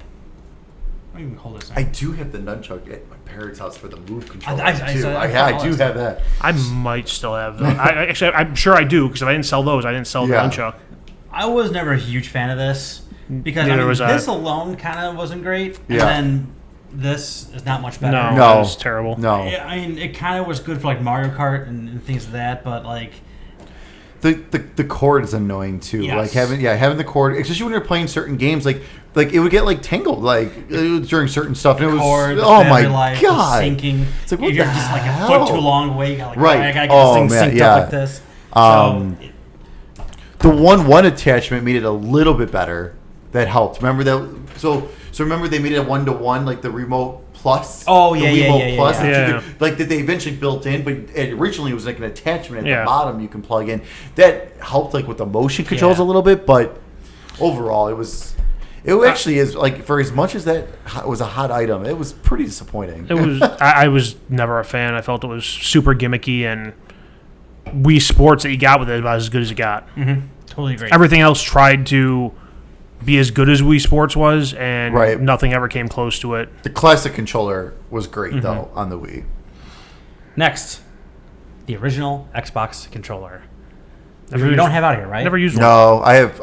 let me even hold this. I do have the nunchuck at my parents' house for the Move controller I too. saw that. I do have that. I might still have those. I'm sure I do, because if I didn't sell those, I didn't sell Yeah. the Nunchuck. I was never a huge fan of this because Neither was I. this alone kind of wasn't great, and Yeah. then this is not much better. No, No. it was terrible. No. I mean, it kind of was good for like Mario Kart and things like that, but like, The cord is annoying too. Yes. Like having the cord, especially when you're playing certain games, like it would get like tangled like during certain stuff. And it was cord, the oh my battery life, god, the syncing. It's like, what if you're the just like a hell? foot too long away, you got like, Right. I gotta get Oh, this thing man, synced yeah. up like this. Um, So, the one attachment made it a little bit better. That helped. Remember that? So remember they made it a 1-to-1 like the remote plus. Oh, the yeah, Wiimote yeah, Plus yeah. that you Yeah. could- like that they eventually built in, but originally it was like an attachment at Yeah. the bottom you can plug in. That helped like with the motion controls Yeah. a little bit, but overall it actually is like for as much as that was a hot item, it was pretty disappointing. It was. I was never a fan. I felt it was super gimmicky, and Wii Sports that you got with it about as good as it got. totally agree. Everything else tried to be as good as Wii Sports was, and Right. nothing ever came close to it. The classic controller was great Mm-hmm. though on the Wii. Next, the original Xbox controller. Never You used- don't have out here, right? Never used one. No, I have.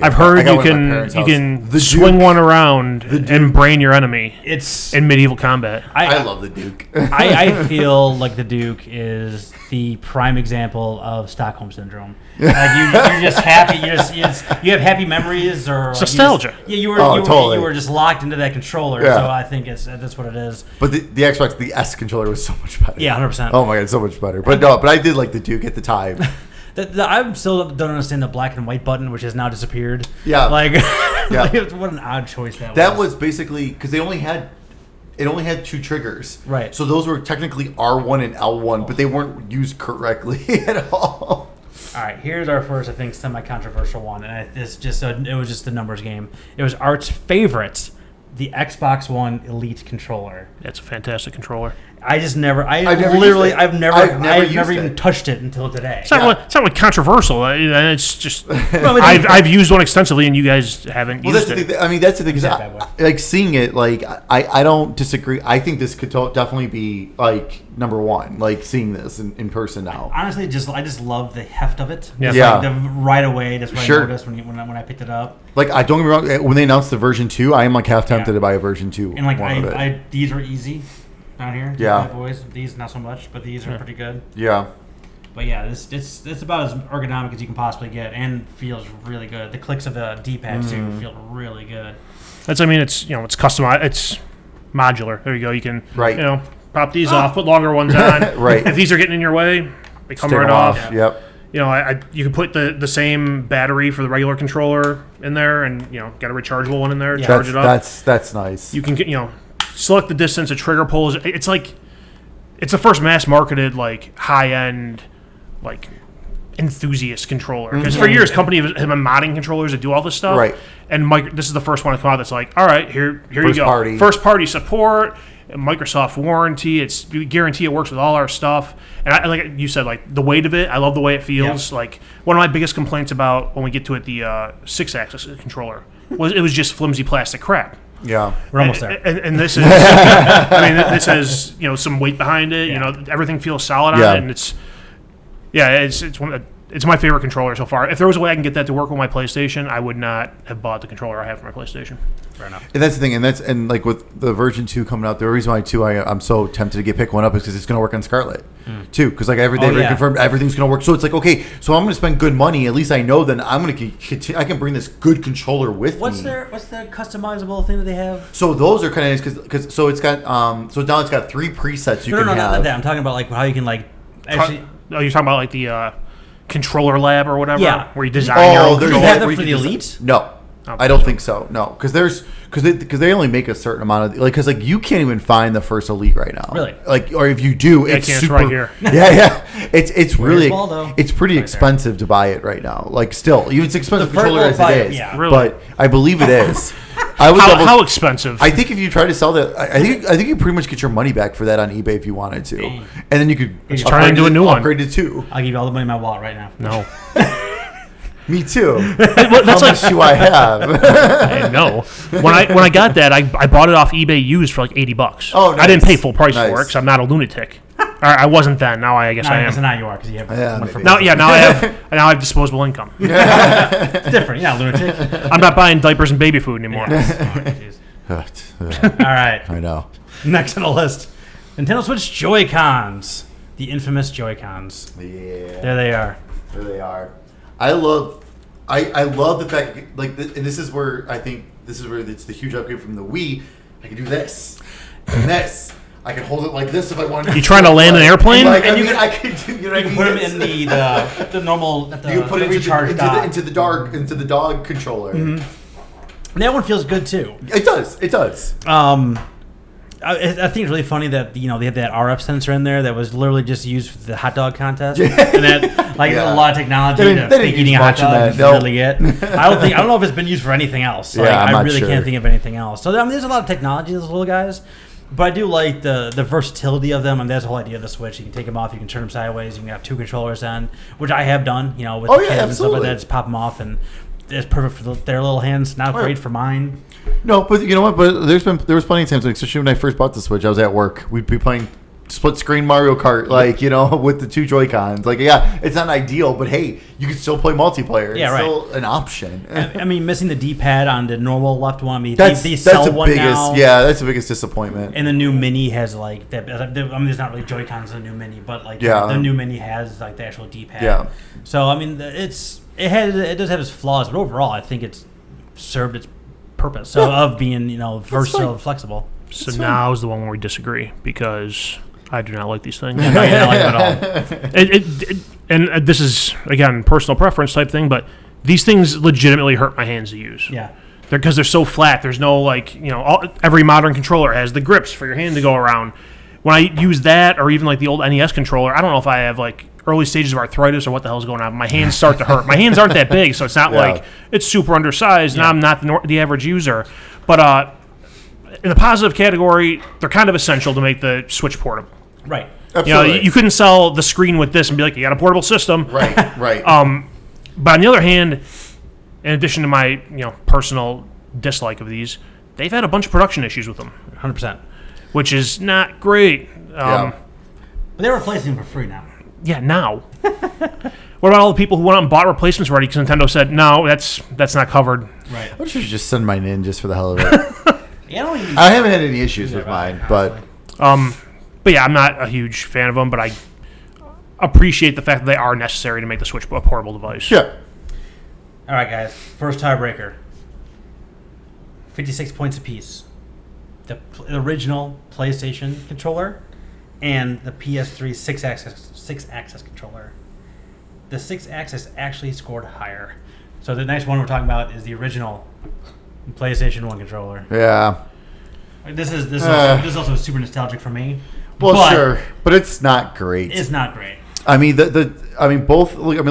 I've heard I got you one at my can parents' you house. can The swing Duke. one around and brain your enemy It's. in medieval combat. I love the Duke. I feel like the Duke is the prime example of Stockholm syndrome. Like you're just happy. You have happy memories or like Nostalgia. You Oh, totally. were just locked into that controller. Yeah. So I think that's what it is. But the Xbox, the S controller was so much better. Yeah, 100%. Oh my god, so much better. But no, but I did like the Duke at the time. I still don't understand the black and white button, which has now disappeared. Yeah. Like, Yeah. like, what an odd choice that was. That was basically because it only had 2 triggers. Right. So those were technically R1 and L1, but they weren't used correctly at all. All right, here's our first, I think, semi-controversial one, and it was just a numbers game. It was Art's favorite, the Xbox One Elite controller. It's a fantastic controller. I just never. I've never literally. used it. I've never used even it. touched it until today. It's not really controversial. It's just Well, but I've used one extensively, and you guys haven't Well, that's used the it. thing. I mean, that's the thing. 'Cause Yeah, bad boy. like seeing it, like I don't disagree. I think this could definitely be like number one. Like seeing this in person now. Honestly, I just love the heft of it. Yeah. Just Yeah. like right away. That's what Sure. I noticed when I picked it up. Like I don't get me wrong. When they announced the version 2, I am like half tempted Yeah. to buy a version 2. And like one of it. these are easy down here. Yeah. Bad boys. These not so much, but these are pretty good. Yeah. But yeah, it's about as ergonomic as you can possibly get, and feels really good. The clicks of the D-pad too feel really good. It's it's customized. It's modular. There you go. You can Right. pop these off, put longer ones on. Right. If these are getting in your way, they come Take right them off. Yeah. Yep. You can put the same battery for the regular controller in there, and get a rechargeable one in there. Yeah. Charge it up. That's nice. You can select the distance, a trigger pulls. It's like it's the first mass marketed like high end like enthusiast controller, because for years companies have been modding controllers that do all this stuff, Right. And this is the first one to come out that's like, all right, here you First go, party. first party support, Microsoft warranty. You guarantee it works with all our stuff. And like you said, like the weight of it, I love the way it feels. Yeah. Like one of my biggest complaints about when we get to it, the 6-axis controller, was it was just flimsy plastic crap. Yeah, we're almost there. And this is, this has some weight behind it. Yeah. Everything feels solid on Yeah. it, and it's my favorite controller so far. If there was a way I can get that to work with my PlayStation, I would not have bought the controller I have for my PlayStation. Fair enough. and that's the thing, and like with the version 2 coming out, the reason why I'm so tempted to pick one up is because it's going to work on Scarlet too. Because like they've confirmed everything's going to work, so it's like okay, so I'm going to spend good money. At least I know then I'm going to continue. I can bring this good controller with me. What's the customizable thing that they have? So those are kind of nice because so it's got so now it's got 3 presets you can No, have. not that. I'm talking about like how you can like actually. You're talking about like the controller lab or whatever, Yeah. where you design your own there's Do you controller. have them where for you the can Elite? No, I don't think so. No, because they only make a certain amount of because like you can't even find the first Elite right now. Really? Like or if you do, it's it's super, right here. Yeah. It's really Waldo? it's pretty expensive to buy it right now. Like still, even it's expensive The first controller as one, it is. yeah. Really? But I believe it is. I would How expensive? I think if you try to sell that, I think you pretty much get your money back for that on eBay if you wanted to, and then you could Just turn it into a new one. upgrade it too. I'll give you all the money in my wallet right now. No. Me too. Well, that's How like much do I have? I know. When I got that, I bought it off eBay used for like $80. Oh, I didn't nice. pay full price for it Nice. because I'm not a lunatic. Or I wasn't then. Now I guess I I guess am. now you are because you have Yeah, one for maybe. Now I have disposable income. It's different. You're not a lunatic. I'm not buying diapers and baby food anymore. Yeah. Oh, jeez. I All right. know. Next on the list, Nintendo Switch Joy-Cons. The infamous Joy-Cons. Yeah. There they are. There they are. I love the fact like and this is where I think it's the huge upgrade from the Wii. I can do this and this. I can hold it like this if I wanted. You trying to land an airplane? Like, And I can do. You know what I You can mean? put them in the normal You can put it recharge dock. into the dog controller. Mm-hmm. That one feels good too. It does. It does. I think it's really funny that they have that RF sensor in there that was literally just used for the hot dog contest, and that Yeah. a lot of technology They to didn't fake use eating a hot much of dog that, is no. really it. I don't know if it's been used for anything else. Like, Yeah, I'm I not really sure. can't think of anything else. So there's a lot of technology in those little guys, but I do like the versatility of them. I mean, that's the whole idea of the Switch. You can take them off, you can turn them sideways, you can have 2 controllers on, which I have done. With Oh, the yeah, kids and stuff like absolutely. that. Just pop them off and. It's perfect for their little hands. Not great for mine. No, but you know what? But there was plenty of times, like, especially when I first bought the Switch, I was at work. We'd be playing split screen Mario Kart, with the 2 Joy-Cons. Like, yeah, it's not ideal, but hey, you can still play multiplayer. Yeah, it's right. still an option. I mean, missing the D-pad on the normal left one. I mean, That's they sell the one biggest. now. Yeah, that's the biggest disappointment. And the new Mini has like that. I mean, there's not really Joy-Cons in the new Mini, but like Yeah. the new Mini has like the actual D-pad. Yeah. So I mean, it does have its flaws, but overall, I think it's served its purpose of being versatile and flexible. So now is the one where we disagree because I do not like these things. No, you're not like it at all. And this is again personal preference type thing, but these things legitimately hurt my hands to use. Yeah. Because they're so flat. There's no every modern controller has the grips for your hand to go around. When I use that, or even like the old NES controller, I don't know if I have like early stages of arthritis or what the hell's going on. My hands start to hurt. My hands aren't that big, so it's not like it's super undersized, and I'm not the average user. But in the positive category, they're kind of essential to make the Switch portable. Right. Absolutely. You couldn't sell the screen with this and be like, you got a portable system. Right. Right. But on the other hand, in addition to my personal dislike of these, they've had a bunch of production issues with them, 100%. which is not great. Yeah. But they're replacing them for free now. Yeah, now. What about all the people who went out and bought replacements already because Nintendo said, no, that's not covered. Right. I should just send mine in just for the hell of it. Yeah, I haven't had any issues with mine, but But yeah, I'm not a huge fan of them, but I appreciate the fact that they are necessary to make the Switch a portable device. yeah. All right, guys. First tiebreaker. 56 points apiece. The original PlayStation controller and the PS3 6-axis controller. The 6-axis actually scored higher. So the next one we're talking about is the original PlayStation 1 controller. Yeah. This is also super nostalgic for me. Well, but sure, but it's not great. It's not great. I mean, both. Look at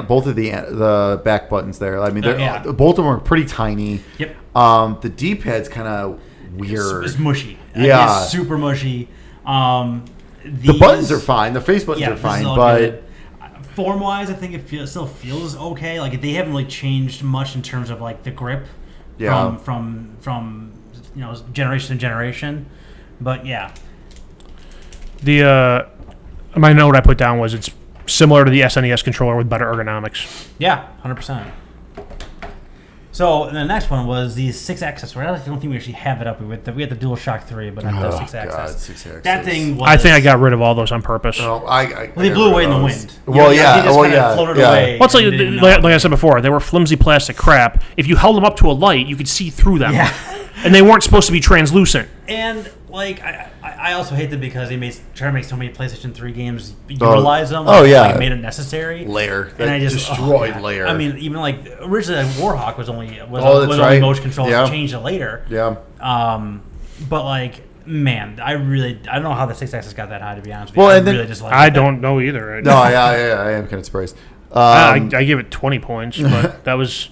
both of the back buttons there. I mean, Yeah. both of them are pretty tiny. Yep. The D-pad's kind of weird. It's mushy. Yeah. It's super mushy. The buttons are fine. The face buttons are fine, but good. Form-wise, I think it still feels okay. Like they haven't really changed much in terms of like the grip from generation to generation. But yeah, my note I put down was it's similar to the SNES controller with better ergonomics. yeah, 100%. So the next one was the 6-axis. I don't think we actually have it up. We had the DualShock 3, but not the 6-axis. 6-axis. That thing was... I think I got rid of all those on purpose. Well, they blew away in the wind. Well, They just kind of floated away. Well, like I said before, they were flimsy plastic crap. If you held them up to a light, you could see through them. Yeah. And they weren't supposed to be translucent. And like I also hate them because they try to make so many PlayStation 3 games utilize them. Like, made it necessary. Lair. And I just destroyed Lair. I mean, even like originally Warhawk was only right. motion control. Yeah. Changed it later. Yeah. But like, man, I don't know how the 6-axis got that high, to be honest with you. Well, I really just like I don't know either. No, I am kind of surprised. I give it 20 points, but that was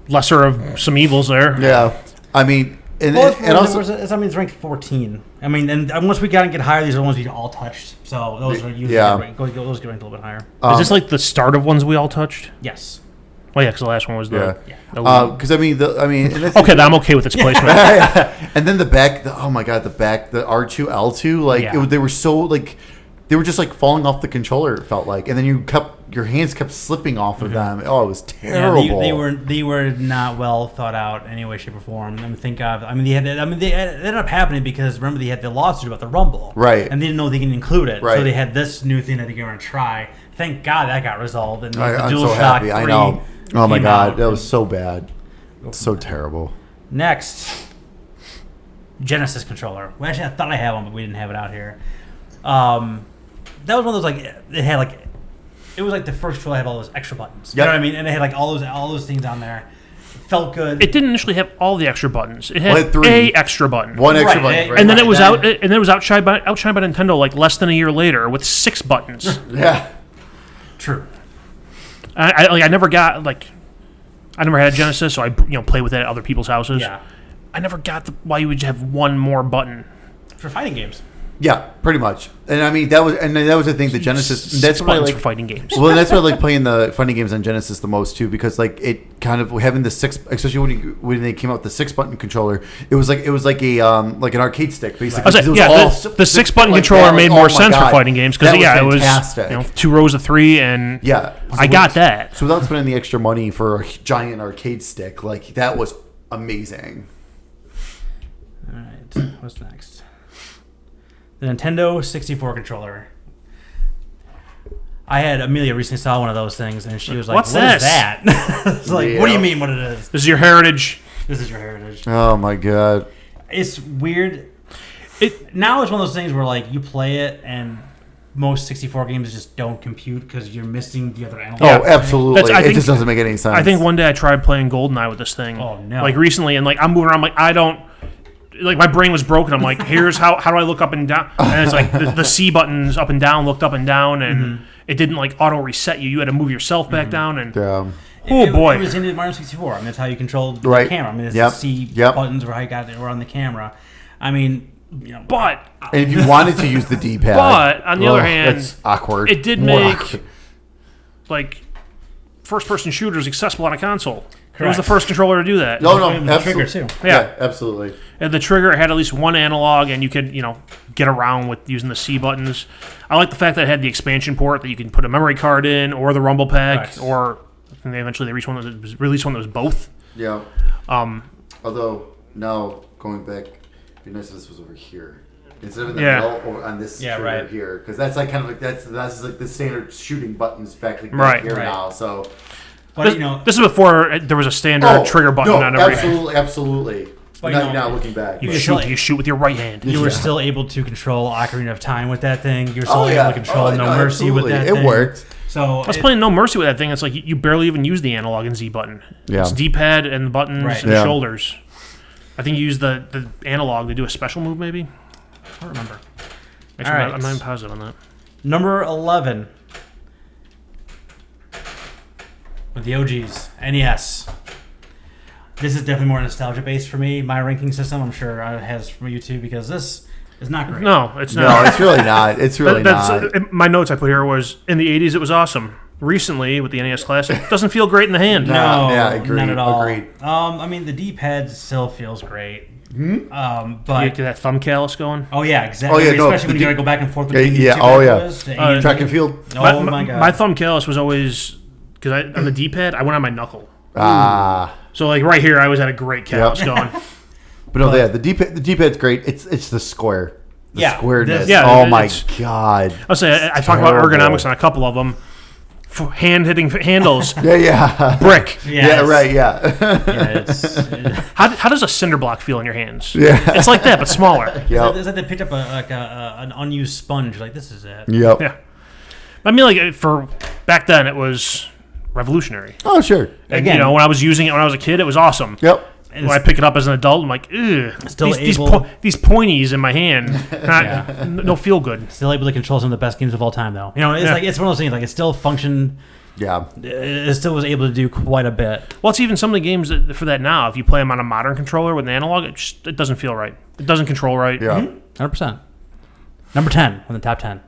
lesser of some evils there. Yeah. I mean, and also, it's ranked 14. I mean, and once we got to get higher, these are the ones we all touched. So those are usually those get ranked a little bit higher. Is this like the start of ones we all touched? Yes. Oh yeah, because the last one was the. Because okay, then I'm okay with its placement. And then the back, the R2 L2, they were so like. They were just like falling off the controller. It felt like, and then your hands kept slipping off of them. Oh, it was terrible. Yeah, they were not well thought out in any way, shape, or form. They ended up happening because remember they had the lawsuit about the Rumble, right? And they didn't know they can include it, right? So they had this new thing that they were going to try. Thank God that got resolved. And I'm so happy. I know. Oh my God, that was so bad. So terrible. Next, Genesis controller. Well, actually, I thought I had one, but we didn't have it out here. That was one of those it was like the first controller that had all those extra buttons. You know what I mean? And it had like all those things on there. It felt good. It didn't initially have all the extra buttons. It had a extra button. One extra button. Right. And then it was outshined by Nintendo like less than a year later with 6 buttons. Yeah. True. I never had a Genesis, so I play with it at other people's houses. Yeah. I never got why you would have one more button for fighting games. Yeah, pretty much. And I mean that was the thing. The Genesis. That's why I like for fighting games. Well, that's why I like playing the fighting games on Genesis the most too, because like it kind of having the 6, especially when they came out with the 6-button controller. It was like a like an arcade stick basically. The 6-button controller made more sense for fighting games because it was 2 rows of 3 and I got that. So without spending the extra money for a giant arcade stick, like that was amazing. All right, what's next? The Nintendo 64 controller. I had Amelia recently saw one of those things, and she was like, "What is that?" It's like, "What do you mean? What it is? This is your heritage. This is your heritage." Oh my God! It's weird. Now it's one of those things where like you play it, and most 64 games just don't compute because you're missing the other analog. Oh, absolutely! It just doesn't make any sense. I think one day I tried playing GoldenEye with this thing. Oh no! Like recently, and like I'm moving around, like I don't. Like my brain was broken. I'm like, here's how do I look up and down? And it's like the C buttons up and down, looked up and down, and it didn't like auto reset you. You had to move yourself back down. And boy, it was in Mario 64. I mean, that's how you controlled the camera. I mean, it's the C buttons were how you got it on the camera. I mean, but and if you wanted to use the D-pad, but on the other hand, that's awkward. It did make like first-person shooters accessible on a console. Correct. It was the first controller to do that. No, absolutely. Trigger too. Yeah, absolutely. And the trigger had at least one analog, and you could, get around with using the C buttons. I like the fact that it had the expansion port that you can put a memory card in, or the rumble pack, or they released one that was both. Yeah. Although now going back, it'd be nice if this was over here instead of in the middle or on this trigger here, because that's like kind of like that's like the standard shooting buttons back here now. So. But, this is before there was a standard trigger button on every absolutely. But now looking back, you shoot with your right hand. You were still able to control Ocarina of Time with that thing. You were still able to control No Mercy with that thing. It worked. So I was playing No Mercy with that thing. It's like you barely even use the analog and Z button. Yeah. It's D-pad and the buttons and shoulders. I think you use the analog to do a special move, maybe. I don't remember. Actually, I'm not even positive on that. Number 11. With the OGs, NES. this is definitely more nostalgia based for me. My ranking system, I'm sure, it has for you too, because this is not great. No, it's not. No, it's really not. It's really not. My notes I put here was in the 80s it was awesome. Recently with the NES Classic, it doesn't feel great in the hand. No, yeah, agreed, not at all. Agreed. I mean, the D-pad still feels great. Mm-hmm. But you get that thumb callus going. Oh yeah, exactly. Oh, yeah, especially when you gotta go back and forth between yeah, the two oh, yeah. pathways. Track and field. Oh my god. My thumb callus was always because on the D-pad I went on my knuckle. Ah. So like right here I was at a great callus going. But no, yeah, the D-pad's great. It's the square. The squareness. Oh my god. I'll say I talk about ergonomics on a couple of them. Hand hitting handles. Yeah. Brick. Yeah, right. Yeah. How does a cinder block feel in your hands? Yeah. It's like that, but smaller. Yep. It's like they picked up an unused sponge. Like, this is it. Yep. Yeah. I mean, like for back then, it was revolutionary. Oh, sure. And, Again, when I was using it when I was a kid, it was awesome. Yep. And when I pick it up as an adult, I'm like, ugh. These pointies in my hand, no feel good. Still able to control some of the best games of all time, though. It's like it's one of those things. Like, it still functioned. Yeah. It still was able to do quite a bit. Well, it's even some of the games for that now. If you play them on a modern controller with an analog, it doesn't feel right. It doesn't control right. Yeah. 100%. Number 10 on the top 10.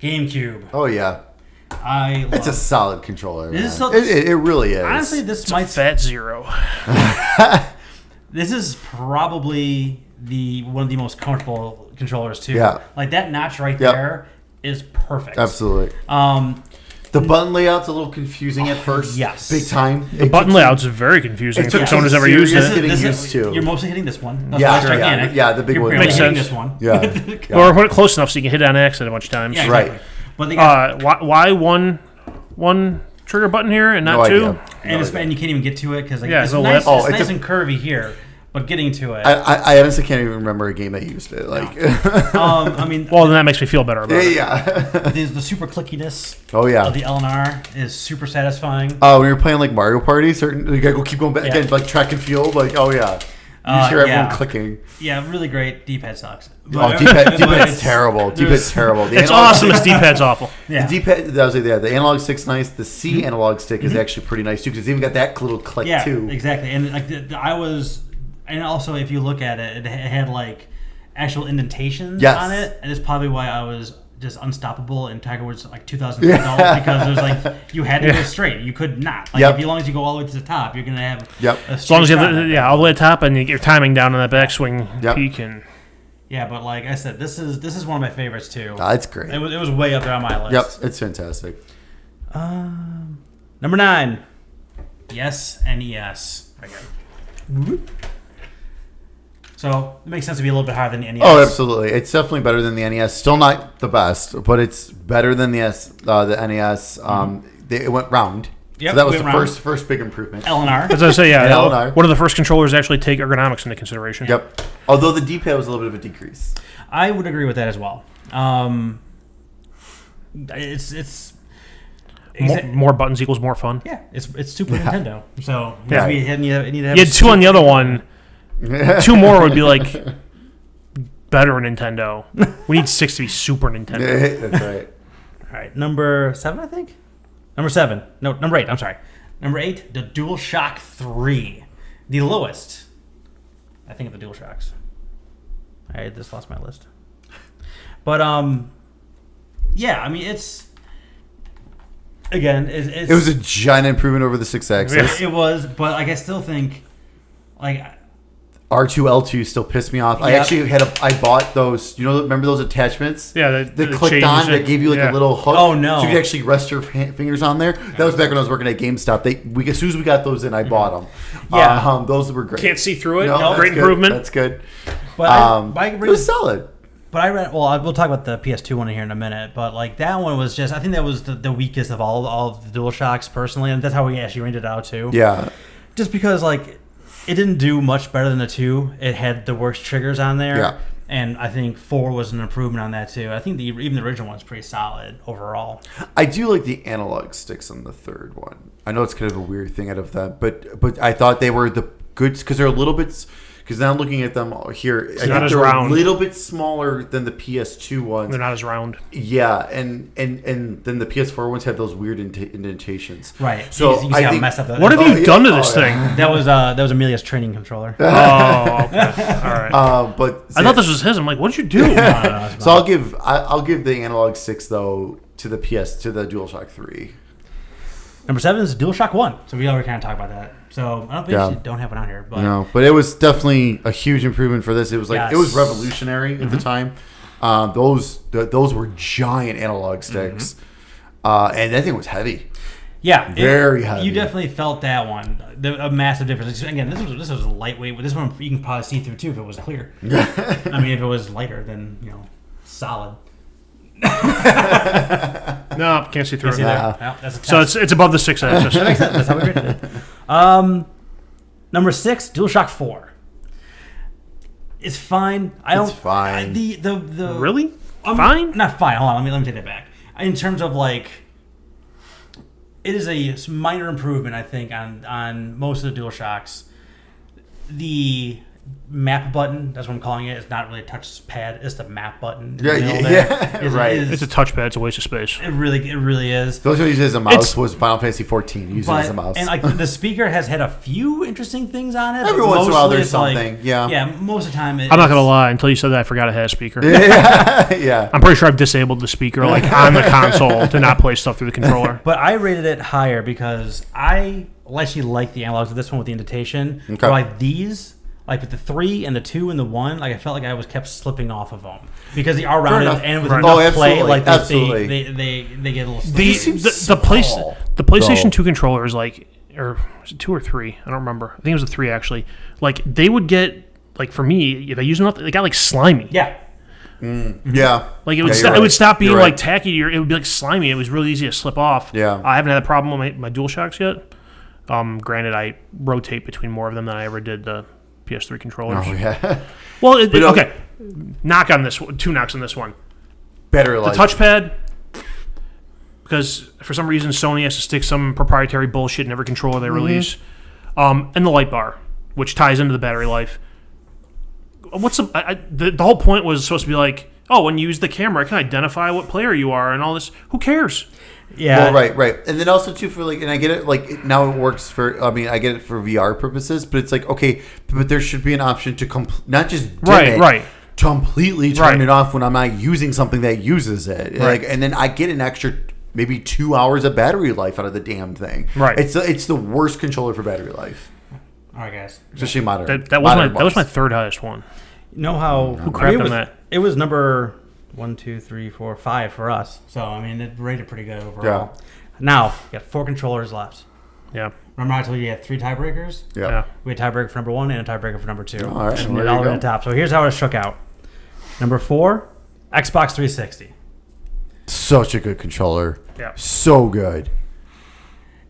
GameCube. Oh yeah. It's a solid controller. It really is. Honestly, this might fat zero. This is probably one of the most comfortable controllers too. Yeah. Like that notch right there is perfect. Absolutely. The button layout's a little confusing at first. Yes. Big time. The button layout's very confusing for someone who's ever used it. You're mostly hitting this one. Yeah, the big one. Makes sense. This one. Yeah. Or put it close enough so you can hit it on accident a bunch of times. Yeah, exactly. Right. But they got, why one trigger button here and not two? And you can't even get to it because it's nice and curvy here. But getting to it, I honestly can't even remember a game that used it. Like, I mean, well, then that makes me feel better about it. Yeah. The super clickiness. Oh yeah. Of the LNR is super satisfying. Oh, when you're playing like Mario Party, you gotta keep going back again, like track and field. Like, oh yeah, you hear everyone clicking. Yeah, really great. D-pad sucks. D-pad's terrible. D-pad's terrible. It's awesome. Its D-pad's awful. Yeah. The D-pad, the analog stick's nice. The C analog stick is actually pretty nice too because it's even got that little click too. Yeah, exactly. And like and also if you look at it, it had like actual indentations on it, and it's probably why I was just unstoppable in Tiger Woods like 2012 because it was like you had to go straight. You could not. Like as long as you go all the way to the top, you're gonna have as long as you have all the way to the top and you get your timing down on that backswing peak and. Yeah, but like I said, this is one of my favorites too. That's great. It was way up there on my list. Yep, it's fantastic. Number 9. Yes, NES. Okay. So it makes sense to be a little bit higher than the NES. Oh, absolutely. It's definitely better than the NES. Still not the best, but it's better than the NES. It went round. Yep, so that was the first big improvement. LNR. As I say, LNR. One of the first controllers to actually take ergonomics into consideration. Yep. Although the D-pad was a little bit of a decrease. I would agree with that as well. It's more buttons equals more fun. Yeah, it's Super Nintendo. So you need to have 2 on the other one. 2 more would be like better Nintendo. We need 6 to be Super Nintendo. That's right. All right, number 7, I think. Number 7. No, number 8. I'm sorry. Number 8, the DualShock 3, the lowest. I think of the DualShocks. I just lost my list. But yeah, I mean it's. Again, it was a giant improvement over the 6-axis. It was, but like I still think, like R2L2 still pissed me off. Yep. I actually I bought those. Remember those attachments? Yeah, they clicked on. That gave you like a little hook. Oh no! So you could actually rest your fingers on there. That was back when I was working at GameStop. As soon as we got those in, I bought them. Yeah, those were great. Can't see through it. No, great improvement. That's good. But it was solid. But I read. Well, we'll talk about the PS2 one here in a minute. But like that one was just. I think that was the weakest of all of the DualShocks personally, and that's how we actually rated it out too. Yeah. Just because like it didn't do much better than the 2. It had the worst triggers on there. Yeah. And I think 4 was an improvement on that too. I think even the original one's pretty solid overall. I do like the analog sticks on the 3rd one. I know it's kind of a weird thing out of that, but I thought they were the good because they're a little bit. because now looking at them here, I not think as they're round. a little bit smaller than the PS2 ones. They're not as round. Yeah, and then the PS4 ones have those weird indentations. Right. So you can see I how think, messed up that What is. have you done to this thing? That was Amelia's training controller. Oh, okay. All right. But I thought this was his. I'm like, what did you do? No, so I'll give the analog 6 though to the DualShock 3. Number 7 is DualShock 1. So we already kind of talked about that. So I don't think we don't have one on here. But No, but it was definitely a huge improvement for this. It was like it was revolutionary at the time. Those were giant analog sticks, and that thing was heavy. yeah, Very heavy. You definitely felt that one. A massive difference. Again, this was a lightweight. This one you can probably see through too if it was clear. I mean, if it was lighter, then solid. No, can't see through See it. there? Well, that's a So test. it's above the 6 axis. That makes sense. That's how we rated it. Number 6, DualShock 4. It's fine. It's fine. The Really? Fine? Not fine. Hold on. Let me take that back. In terms of like, it is a minor improvement, I think, on most of the DualShocks. The map button, that's what I'm calling it. It's not really a touch pad. It's the map button. Yeah, right. It's a touchpad. It's a waste of space. It really is. Those who use it as a mouse was Final Fantasy 14. Use it as a mouse. And like the speaker has had a few interesting things on it. Every but once in a while mostly there's it's like- something. Yeah. Yeah, most of the time. I'm not going to lie. Until you said that, I forgot it had a speaker. yeah. I'm pretty sure I've disabled the speaker like on the console to not play stuff through the controller. But I rated it higher because I actually like the analogs of this one with the indentation. Okay. But like these, like with the 3 and the 2 and the 1, like I felt like I was kept slipping off of them because they are rounded enough. and with Right. enough play, absolutely. like Absolutely. they get a little. The small, the PlayStation though. 2 controllers, like, or was it 2 or 3? I don't remember. I think it was a 3 actually. Like they would get, like for me, if I use them enough, they got like slimy. Yeah. Yeah. Like it would, Yeah, it would stop being You're like right. tacky. It would be like slimy. It was really easy to slip off. Yeah. I haven't had a problem with my DualShocks yet. Granted, I rotate between more of them than I ever did the PS3 controllers. Oh, yeah. Well, But, okay. Knock on this one. 2 knocks on this one. Better The life. touchpad, because for some reason Sony has to stick some proprietary bullshit in every controller they release, and the light bar, which ties into the battery life. What's the whole point was supposed to be like, oh, when you use the camera, I can identify what player you are and all this. Who cares? Yeah. Well, right. And then also, too, for like, and I get it, like, now it works for, I mean, I get it for VR purposes, but it's like, okay, but there should be an option to not just dim it, completely turn it off when I'm not using something that uses it. Right. Like, and then I get an extra maybe 2 hours of battery life out of the damn thing. Right. It's the worst controller for battery life, All right, guys. especially modern. That was my third highest one. You know how Who crapped on that? It was number 1, 2, 3, 4, 5 for us. So I mean, it rated pretty good overall. Yeah. Now you got 4 controllers left. Yeah. Remember I told you had 3 tiebreakers? Yeah. We had a tiebreaker for number 1 and a tiebreaker for number 2. All right, And well, it there all you the way to the go. top. So here's how it shook out. Number 4, Xbox 360. Such a good controller. Yeah. So good.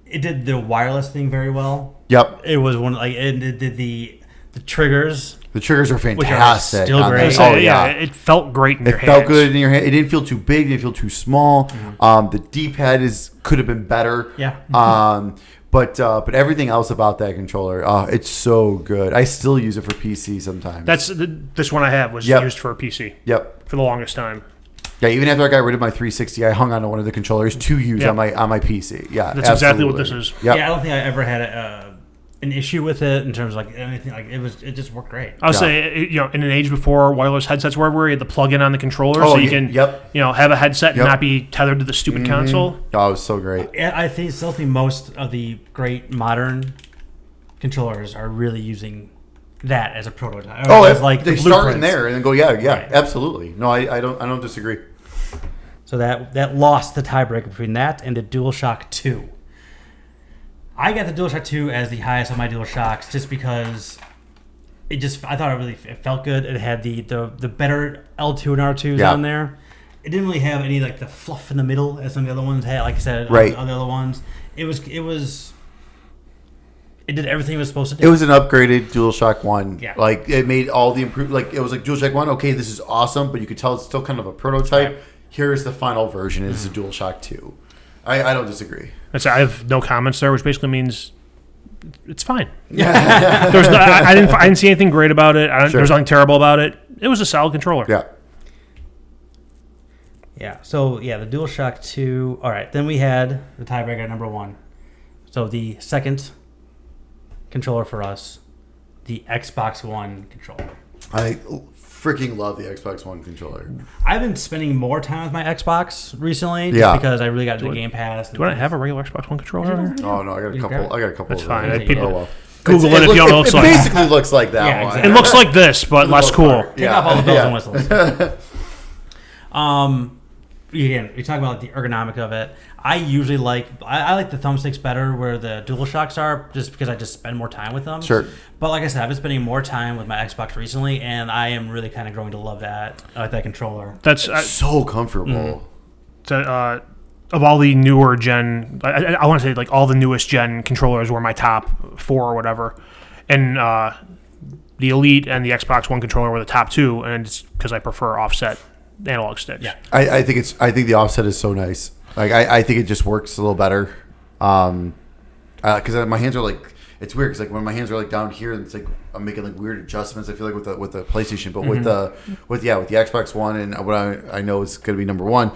It did the wireless thing very well. Yep. It was one like it did the triggers. The triggers are Which are fantastic. still on great. this. So, Oh, yeah. It felt great in your It hands. felt good in your hand. It didn't feel too big. It didn't feel too small. The D-pad could have been better. Yeah. But everything else about that controller, it's so good. I still use it for PC sometimes. This one I have was used for a PC Yep. for the longest time. Yeah. Even after I got rid of my 360, I hung on to one of the controllers to use on my PC. Yeah. That's exactly what absolutely. this is. Yep. Yeah, I don't think I ever had an issue with it in terms of like anything. Like it just worked great. I'll say, in an age before wireless headsets were everywhere, you had to plug in on the controller Oh, so you can, have a headset and Yep. not be tethered to the stupid console. Oh, it was so great. I still think most of the great modern controllers are really using that as a prototype. Oh, as like they the start in blueprints. there and then go, yeah, Right. absolutely. No, I don't disagree. So that lost the tiebreaker between that and the DualShock 2. I got the DualShock 2 as the highest of my DualShocks just because I thought it felt good. It had the better L2 and R2s on there. It didn't really have any like the fluff in the middle as some of the other ones had. Like I said, Right. on the other ones, it did everything it was supposed to do. It was an upgraded DualShock 1. Yeah. Like, it made all the like, it was like DualShock 1, okay, this is awesome, but you could tell it's still kind of a prototype. Right. Here is the final version, is the DualShock 2. I don't disagree. I have no comments there, which basically means it's fine. There's I didn't see anything great about it. There's nothing terrible about it. It was a solid controller. Yeah. Yeah. So the DualShock 2. All right. Then we had the tiebreaker number 1. So the second controller for us, the Xbox One controller. I freaking love the Xbox One controller. I've been spending more time with my Xbox recently, just because I really got into the Game Pass. Do I have a regular Xbox One controller? Oh no, I got a couple. That's of fine. them. People, Oh, well. Google it if you don't know what it looks like. It basically looks like that one. Exactly. It looks like this, but less cool. Take off all the bells and whistles. Again, we talk about the ergonomic of it. I usually I like the thumbsticks better where the DualShocks are, just because I just spend more time with them. Sure. But like I said, I've been spending more time with my Xbox recently, and I am really kind of growing to love that controller. That's so comfortable. Of all the newer gen, I want to say like all the newest gen controllers were my top 4 or whatever, and the Elite and the Xbox One controller were the top 2, and it's because I prefer offset analog sticks. Yeah, I think the offset is so nice. Like I think it just works a little better. Because my hands are like, it's weird because like when my hands are like down here, it's like I'm making like weird adjustments. I feel like with the PlayStation, but with the Xbox One and what I know is going to be number 1.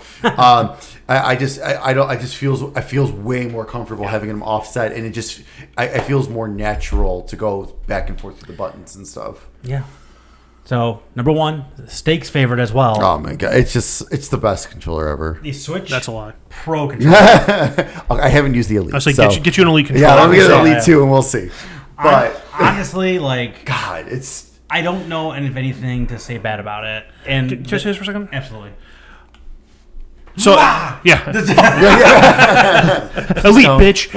It feels way more comfortable having them offset, and it feels more natural to go back and forth through the buttons and stuff. Yeah. So number 1, Steak's favorite as well. Oh my god, it's the best controller ever. The Switch. That's a lot. Pro controller. I haven't used the Elite. I was like, get you an Elite controller. Yeah, let me get an Elite 2 and we'll see. But honestly, like, God, I don't know anything to say bad about it. And can I say this for a second? Absolutely. So yeah, Elite bitch.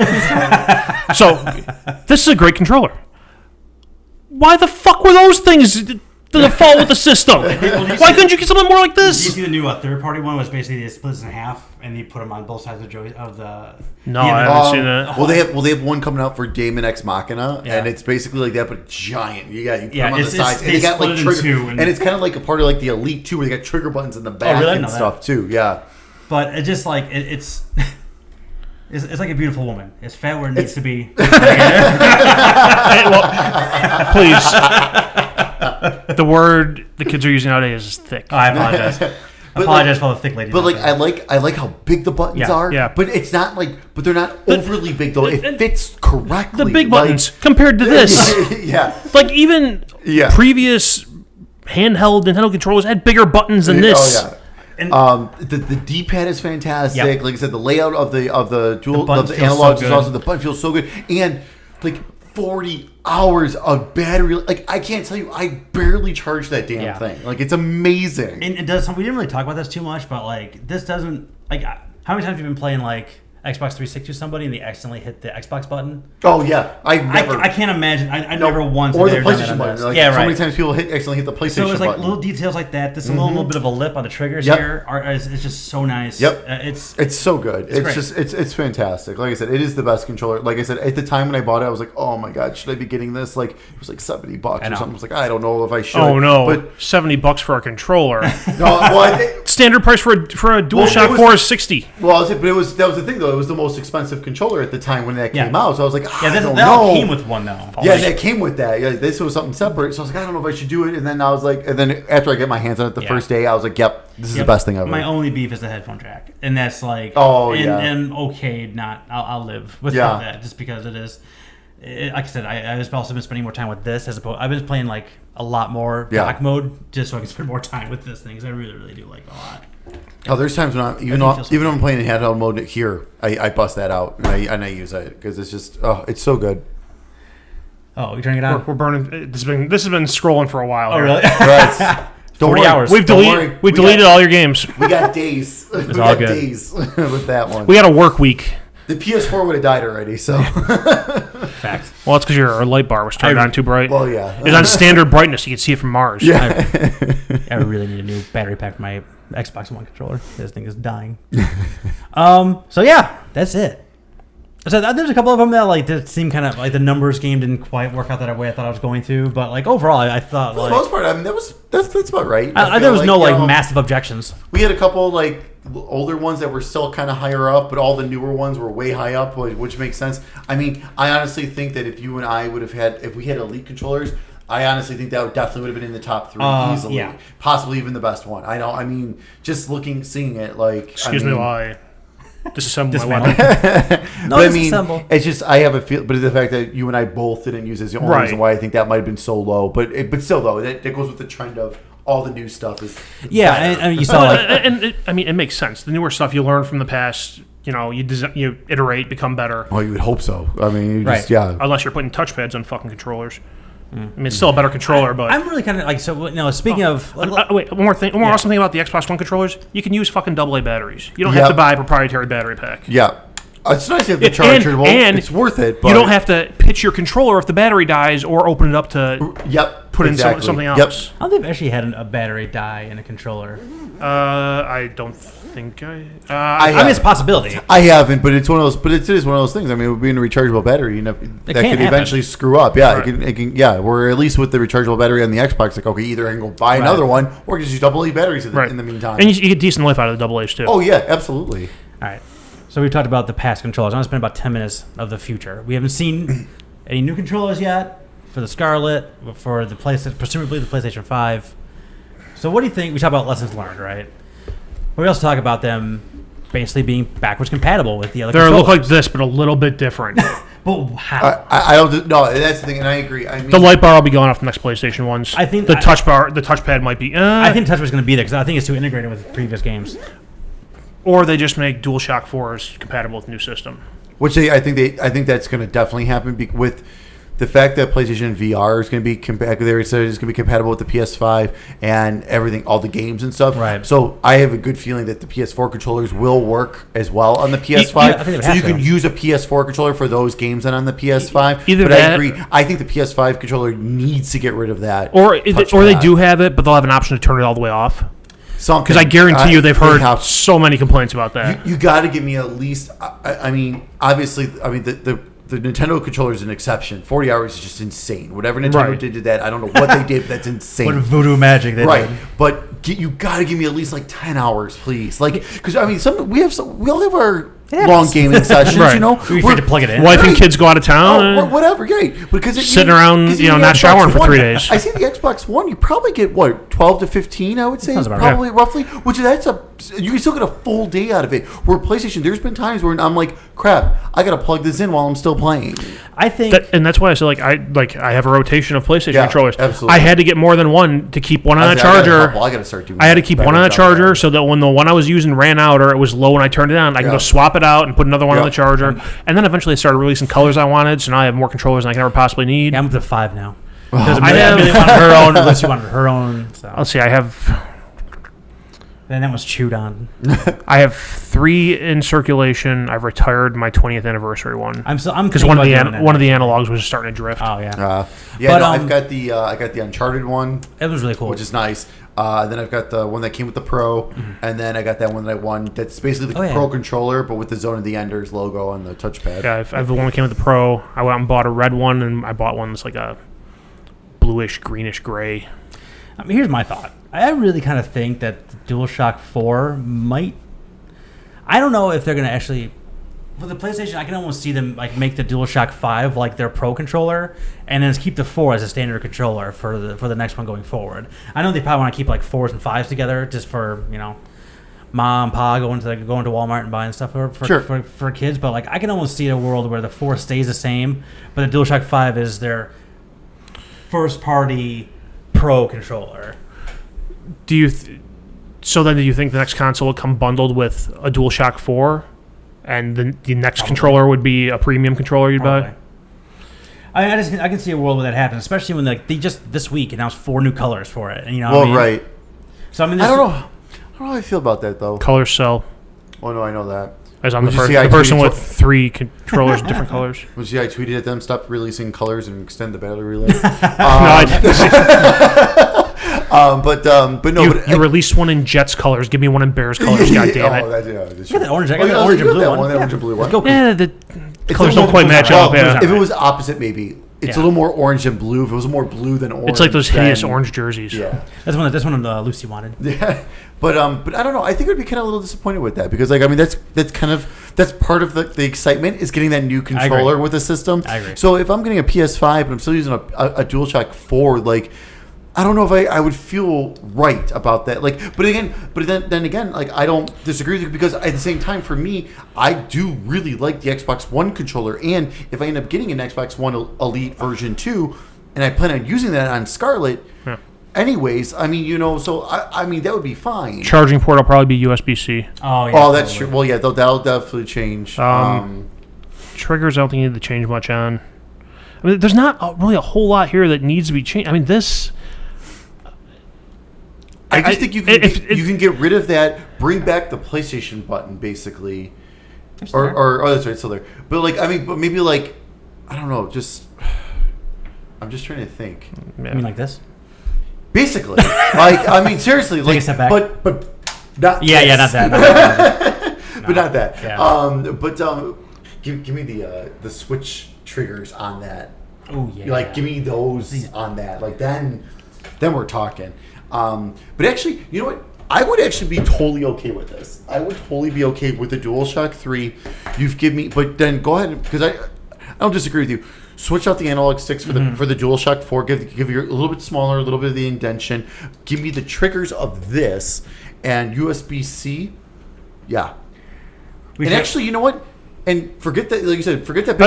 So this is a great controller. Why the fuck were those things the default with the system? Why couldn't you get something more like this? You see the new third-party one was basically it splits in half, and you put them on both sides of the. No, I haven't seen that. Well, they have one coming out for Daemon X Machina, and it's basically like that, but giant. You put them on the sides, and they got like trigger, and it's kind of like a part of like the Elite 2, where they got trigger buttons in the back and stuff too. Yeah, but it just like it's. It's like a beautiful woman. It's fat where it needs to be. Well, please. The word the kids are using nowadays is thick. Oh, I apologize. I apologize for the thick lady. But like I like how big the buttons are. Yeah. But it's not but they're not overly big though. It fits correctly. The big buttons compared to this. Yeah. Like even previous handheld Nintendo controllers had bigger buttons than this. Oh yeah. And the D-pad is fantastic. Yep. Like I said, the layout of the analogs is awesome. The button feels so good, and like 40 hours of battery. Like I can't tell you, I barely charge that damn thing. Like it's amazing. And it does. We didn't really talk about this too much, but like this doesn't like. How many times have you been playing like Xbox 360 with somebody and they accidentally hit the Xbox button? Oh yeah, I can't imagine. I never once. Or the PlayStation button. Like, yeah, right. So many times people accidentally hit the PlayStation button. So it's like little details like that. This little bit of a lip on the triggers here. It's just so nice. Yep. It's so good. It's fantastic. Like I said, it is the best controller. Like I said, at the time when I bought it, I was like, oh my god, should I be getting this? Like it was like $70 or something. I was like, I don't know if I should. Oh no, but $70 for a controller. No, standard price for a DualShock 4 is $60. Well, that was the thing though. It was the most expensive controller at the time when that came out. So I was like, I don't know. That came with one though. Yeah, that came with that. Yeah, this was something separate. So I was like, I don't know if I should do it. And then I was like, after I get my hands on it the first day, I was like, yep, this is the best thing ever. My only beef is the headphone jack, and that's like, and okay, I'll live without that just because it is. Like I said, I've also been spending more time with this as opposed. I've been playing like a lot more dock mode just so I can spend more time with this thing because I really, really do like it a lot. Oh, there's times when even when I'm playing in handheld mode here, I bust that out and I use it because it's just it's so good. Oh, you turning it on? We're burning. This has been scrolling for a while. Oh, really? Right. 40 hours. We've deleted all your games. We got days. It's all good. Days with that one. We got a work week. The PS4 would have died already. So. Fact. Well, that's because your light bar was turned on too bright. Well, yeah. It's on standard brightness. You can see it from Mars. Yeah. I really need a new battery pack for my Xbox One controller. This thing is dying. So yeah, that's it. So there's a couple of them that seem kind of like the numbers game didn't quite work out that way I thought I was going to, but like overall I thought for the most part, I mean that's about right. There was no massive objections. We had a couple like older ones that were still kind of higher up, but all the newer ones were way high up, which makes sense. I mean, I honestly think that if you and I would have if we had Elite controllers, I honestly think that definitely would have been in the top 3 easily. Yeah. Possibly even the best one. I mean, just seeing it, like... Excuse me while I disassemble my Dismantle. weapon. No, but I disassemble. mean, it's just, I have a feel... But the fact that you and I both didn't use it is the only reason why I think that might have been so low. But still, though, that goes with the trend of all the new stuff is... Yeah, I mean, you saw... like, it makes sense. The newer stuff you learn from the past... you iterate, become better. Well, you would hope so. I mean, Unless you're putting touchpads on fucking controllers. I mean, it's still a better controller, but... I'm really kind of like... So, speaking of... wait, one more awesome thing about the Xbox One controllers, you can use fucking AA batteries. You don't have to buy a proprietary battery pack. Yeah. It's nice to have the chargeable. And it's worth it, but... You don't have to pitch your controller if the battery dies or open it up to put in something else. Yep. I don't think I've actually had a battery die in a controller. I don't think I mean, it's a possibility. I haven't, but it's one of those. But it is one of those things. I mean, it would be in a rechargeable battery, that could eventually screw up. Yeah, right. It can. Yeah, we're at least with the rechargeable battery on the Xbox. Like, okay, either I can go buy another one, or just use AA batteries in the meantime. And you get decent life out of the AA's too. Oh yeah, absolutely. All right. So we talked about the past controllers. I'm going to spend about 10 minutes of the future. We haven't seen any new controllers yet for the Scarlet, for the PlayStation, presumably the PlayStation 5. So what do you think? We talk about lessons learned, right? But we also talk about them basically being backwards compatible with the other controllers. They look like this, but a little bit different. But how? I don't know. That's the thing, and I agree. I mean, the light bar will be going off the next PlayStation ones. I think the touchpad might be. I think touchpad is going to be there because I think it's too integrated with previous games. Or they just make DualShock 4s compatible with the new system. Which I think that's going to definitely happen with the fact that PlayStation VR is going to be compatible. They said it's going to be compatible with the PS5 and everything, all the games and stuff. Right. So I have a good feeling that the PS4 controllers will work as well on the PS5. So you can use a PS4 controller for those games and on the PS5. But I agree. I think the PS5 controller needs to get rid of that. Or they do have it, but they'll have an option to turn it all the way off. Because I guarantee you they've heard so many complaints about that. You got to give me at least... I mean, obviously, the Nintendo controller is an exception. 40 hours is just insane. Whatever Nintendo did to that, I don't know what they did, but that's insane. What voodoo magic they did. But you got to give me at least like 10 hours, please. Like, because I mean, we all have our long gaming sessions, you know. We're free to plug it in. Wife and kids go out of town. Or whatever, because sitting around, not showering for 3 days. I see the Xbox One, you probably get, 12 to 15, I would say, probably, roughly. Which you can still get a full day out of it. Where PlayStation, there's been times where I'm like, crap, I got to plug this in while I'm still playing. I think... and that's why I said, I have a rotation of PlayStation controllers. Absolutely. I had to get more than one to keep one on a charger. I got to start doing that. I had to keep one on a charger so that when the one I was using ran out or it was low and I turned it on, I can go swap it out and put another one on the charger. And then eventually I started releasing colors I wanted, so now I have more controllers than I can ever possibly need. Yeah, I'm up to 5 now. I really wanted her own, unless you wanted her own. So. Let's see, I have... And that was chewed on. I have 3 in circulation. I've retired my 20th anniversary one. Because one of the analogs was starting to drift. Oh yeah. I've got the Uncharted one. It was really cool, which is nice. Then I've got the one that came with the Pro, and then I got that one that I won. That's basically the Pro controller, but with the Zone of the Enders logo on the touchpad. Yeah, I have the one that came with the Pro. I went out and bought a red one, and I bought one that's like a bluish, greenish gray. I mean, here's my thought. I really kind of think that the DualShock 4 might... I don't know if they're going to actually... For the PlayStation, I can almost see them make the DualShock 5 like their Pro controller, and then just keep the 4 as a standard controller for the next one going forward. I know they probably want to keep 4s and 5s together just for, mom and pa going to Walmart and buying stuff for kids, but I can almost see a world where the 4 stays the same, but the DualShock 5 is their first-party Pro controller. So then do you think the next console will come bundled with a DualShock 4 and the next controller would be a premium controller you'd buy? I can see a world where that happens, especially when they just this week announced 4 new colors for it. Right. So I don't know how I feel about that though. Colors sell. Oh no, I know that. As I'm the person with 3 controllers, different colors. Well, see, I tweeted at them, stop releasing colors and extend the battery life. But no. You released one in Jets colors. Give me one in Bears colors. God damn it! That's the orange. I got the orange and blue one. That orange and blue one. Yeah, the colors don't quite match up. If it was opposite, maybe. It's a little more orange than blue. If it was more blue than orange, it's like those hideous orange jerseys. Yeah, that's one Lucy wanted. Yeah, but I don't know. I think I'd be kind of a little disappointed with that because like I mean that's part of the excitement is getting that new controller with the system. I agree. So if I'm getting a PS5 but I'm still using a DualShock 4, like I don't know if I would feel right about that. Like, but then again, like I don't disagree with you because at the same time, for me, I do really like the Xbox One controller, and if I end up getting an Xbox One Elite version 2, and I plan on using that on Scarlet, anyways, I mean, so I mean that would be fine. Charging port will probably be USB-C. Oh, yeah. Oh, that's true. Well, yeah, that'll definitely change. Triggers, I don't think you need to change much on. I mean, there's not really a whole lot here that needs to be changed. I mean, this. I just think you can get rid of that, bring back the PlayStation button, basically, or that's right, it's still there. But like, I mean, but maybe like, I don't know, just I'm just trying to think. You mean like this? Basically, like I mean, seriously, like, a step back. but not not that. But not that. Yeah. Give me the Switch triggers on that. Oh yeah. Like, give me those on that. Like then we're talking. But actually, you know what? I would actually be totally okay with this. I would totally be okay with the DualShock 3. You've given me, but then go ahead because I don't disagree with you. Switch out the analog sticks for the DualShock 4. Give you a little bit smaller, a little bit of the indentation. Give me the triggers of this and USB-C. Yeah. Actually, you know what? And forget that, like you said, forget that.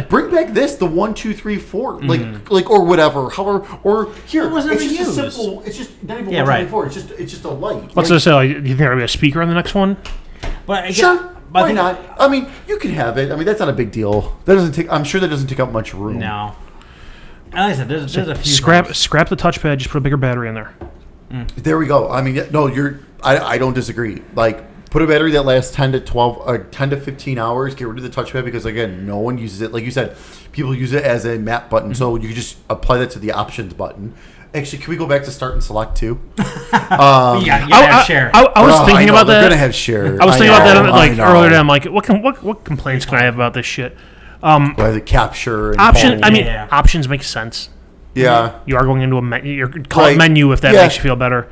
Bring back the 1, 2, 3, 4, like or whatever. However, or here, it's just a simple. It's just not even 1, 2, 3, 4. It's just a light. Let's just say, like, do you think there'll be a speaker on the next one? But sure. Why not? I mean, you can have it. I mean, that's not a big deal. That doesn't take. I'm sure that doesn't take up much room. No. And like I said, there's a few. Scrap the touchpad. Just put a bigger battery in there. There we go. I mean, no, I don't disagree. Like, put a battery that lasts 10 to 12 or 10 to 15 hours. Get rid of the touchpad because again, no one uses it. Like you said, people use it as a map button, so you can just apply that to the options button. Actually, can we go back to start and select too? Share. I was thinking about that. They're gonna have share. I was thinking about that like earlier. I'm like, what complaints can I have about this shit? The capture and option. home. Options make sense. Yeah, you are going into a menu. You're called menu if that makes you feel better.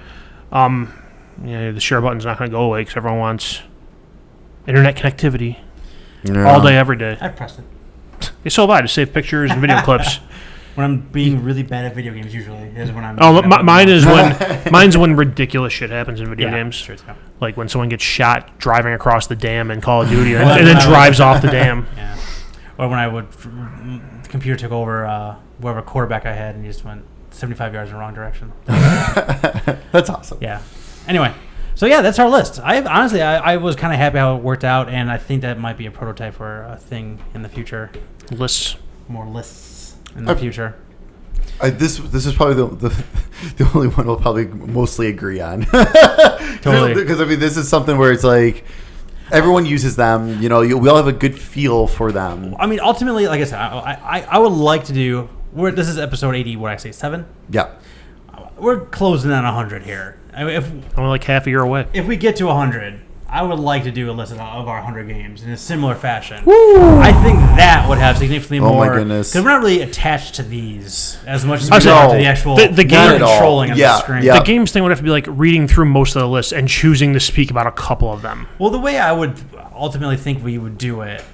The share button's not going to go away because everyone wants internet connectivity all day, every day. I've pressed it. So have I to save pictures and video clips. When I'm being really bad at video games, usually is when I'm. Mine's when ridiculous shit happens in video games. Sure, like when someone gets shot driving across the dam in Call of Duty and then drives off the dam. Yeah. Or when the computer took over whatever quarterback I had and he just went 75 yards in the wrong direction. That's awesome. Yeah. Anyway, so yeah, that's our list. I was kind of happy how it worked out, and I think that might be a prototype for a thing in the future. Lists. More lists in the future. This is probably the only one we'll probably mostly agree on. Totally. Because I mean, this is something where it's like everyone uses them. We all have a good feel for them. I mean, ultimately, like I said, I would like to do. This is episode 80. What did I say? 7. Yeah. We're closing in on 100 here. I mean, only like half a year away. If we get to 100, I would like to do a list of our 100 games in a similar fashion. Woo! I think that would have significantly more. Oh my goodness! Because we're not really attached to these as much as we are to the actual the game controlling on the screen. The games thing would have to be like reading through most of the list and choosing to speak about a couple of them. Well, the way I would ultimately think we would do it,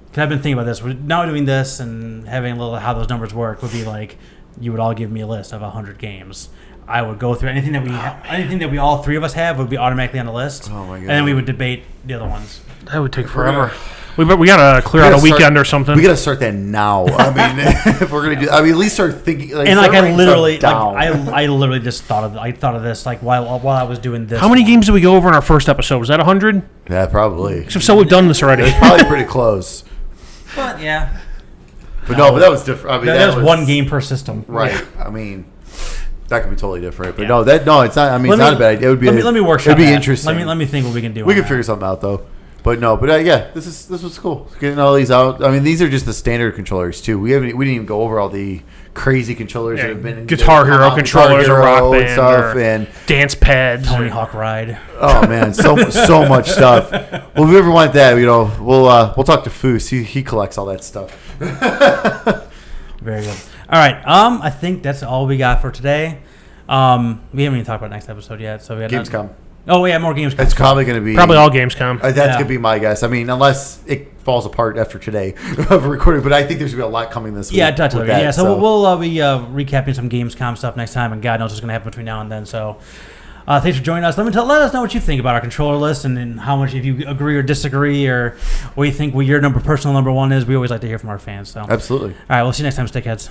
because I've been thinking about this. We're now doing this and having a little how those numbers work would be like you would all give me a list of 100 games. I would go through anything that we all three of us have would be automatically on the list. Oh my god! And then we would debate the other ones. That would take forever. We gotta clear out a weekend or something. We gotta start that now. I mean, if we're gonna do, I mean, at least start thinking. Like, and I literally just thought of this like while I was doing this. How many games did we go over in our first episode? Was that 100? Yeah, probably. So we've done this already. It's probably pretty close. But yeah. But that was different. I mean, that was one game per system. Right. Yeah. I mean. That could be totally different, but it's not. I mean, it's not a bad idea. It would be. Let me workshop. It'd be interesting. Let me think what we can do. We can figure something out though. But this was cool. Getting all these out. I mean, these are just the standard controllers too. We didn't even go over all the crazy controllers that have been in Guitar Hero controllers or Rock Band stuff and dance pads, Tony Hawk Ride. Oh man, so much stuff. Well, if you ever want that, we'll talk to Foose. He collects all that stuff. Very good. All right. I think that's all we got for today. We haven't even talked about next episode yet. So we had Gamescom. Oh yeah, more Gamescom. It's probably going to be all Gamescom. That's going to be my guess. I mean, unless it falls apart after today of recording, but I think there's going to be a lot coming this week. Yeah, totally. Yeah, so we'll be recapping some Gamescom stuff next time, and God knows what's going to happen between now and then. So. Thanks for joining us. Let us know what you think about our controller list and how much, if you agree or disagree, or what you think your personal number one is. We always like to hear from our fans. So absolutely. All right, we'll see you next time, Stickheads.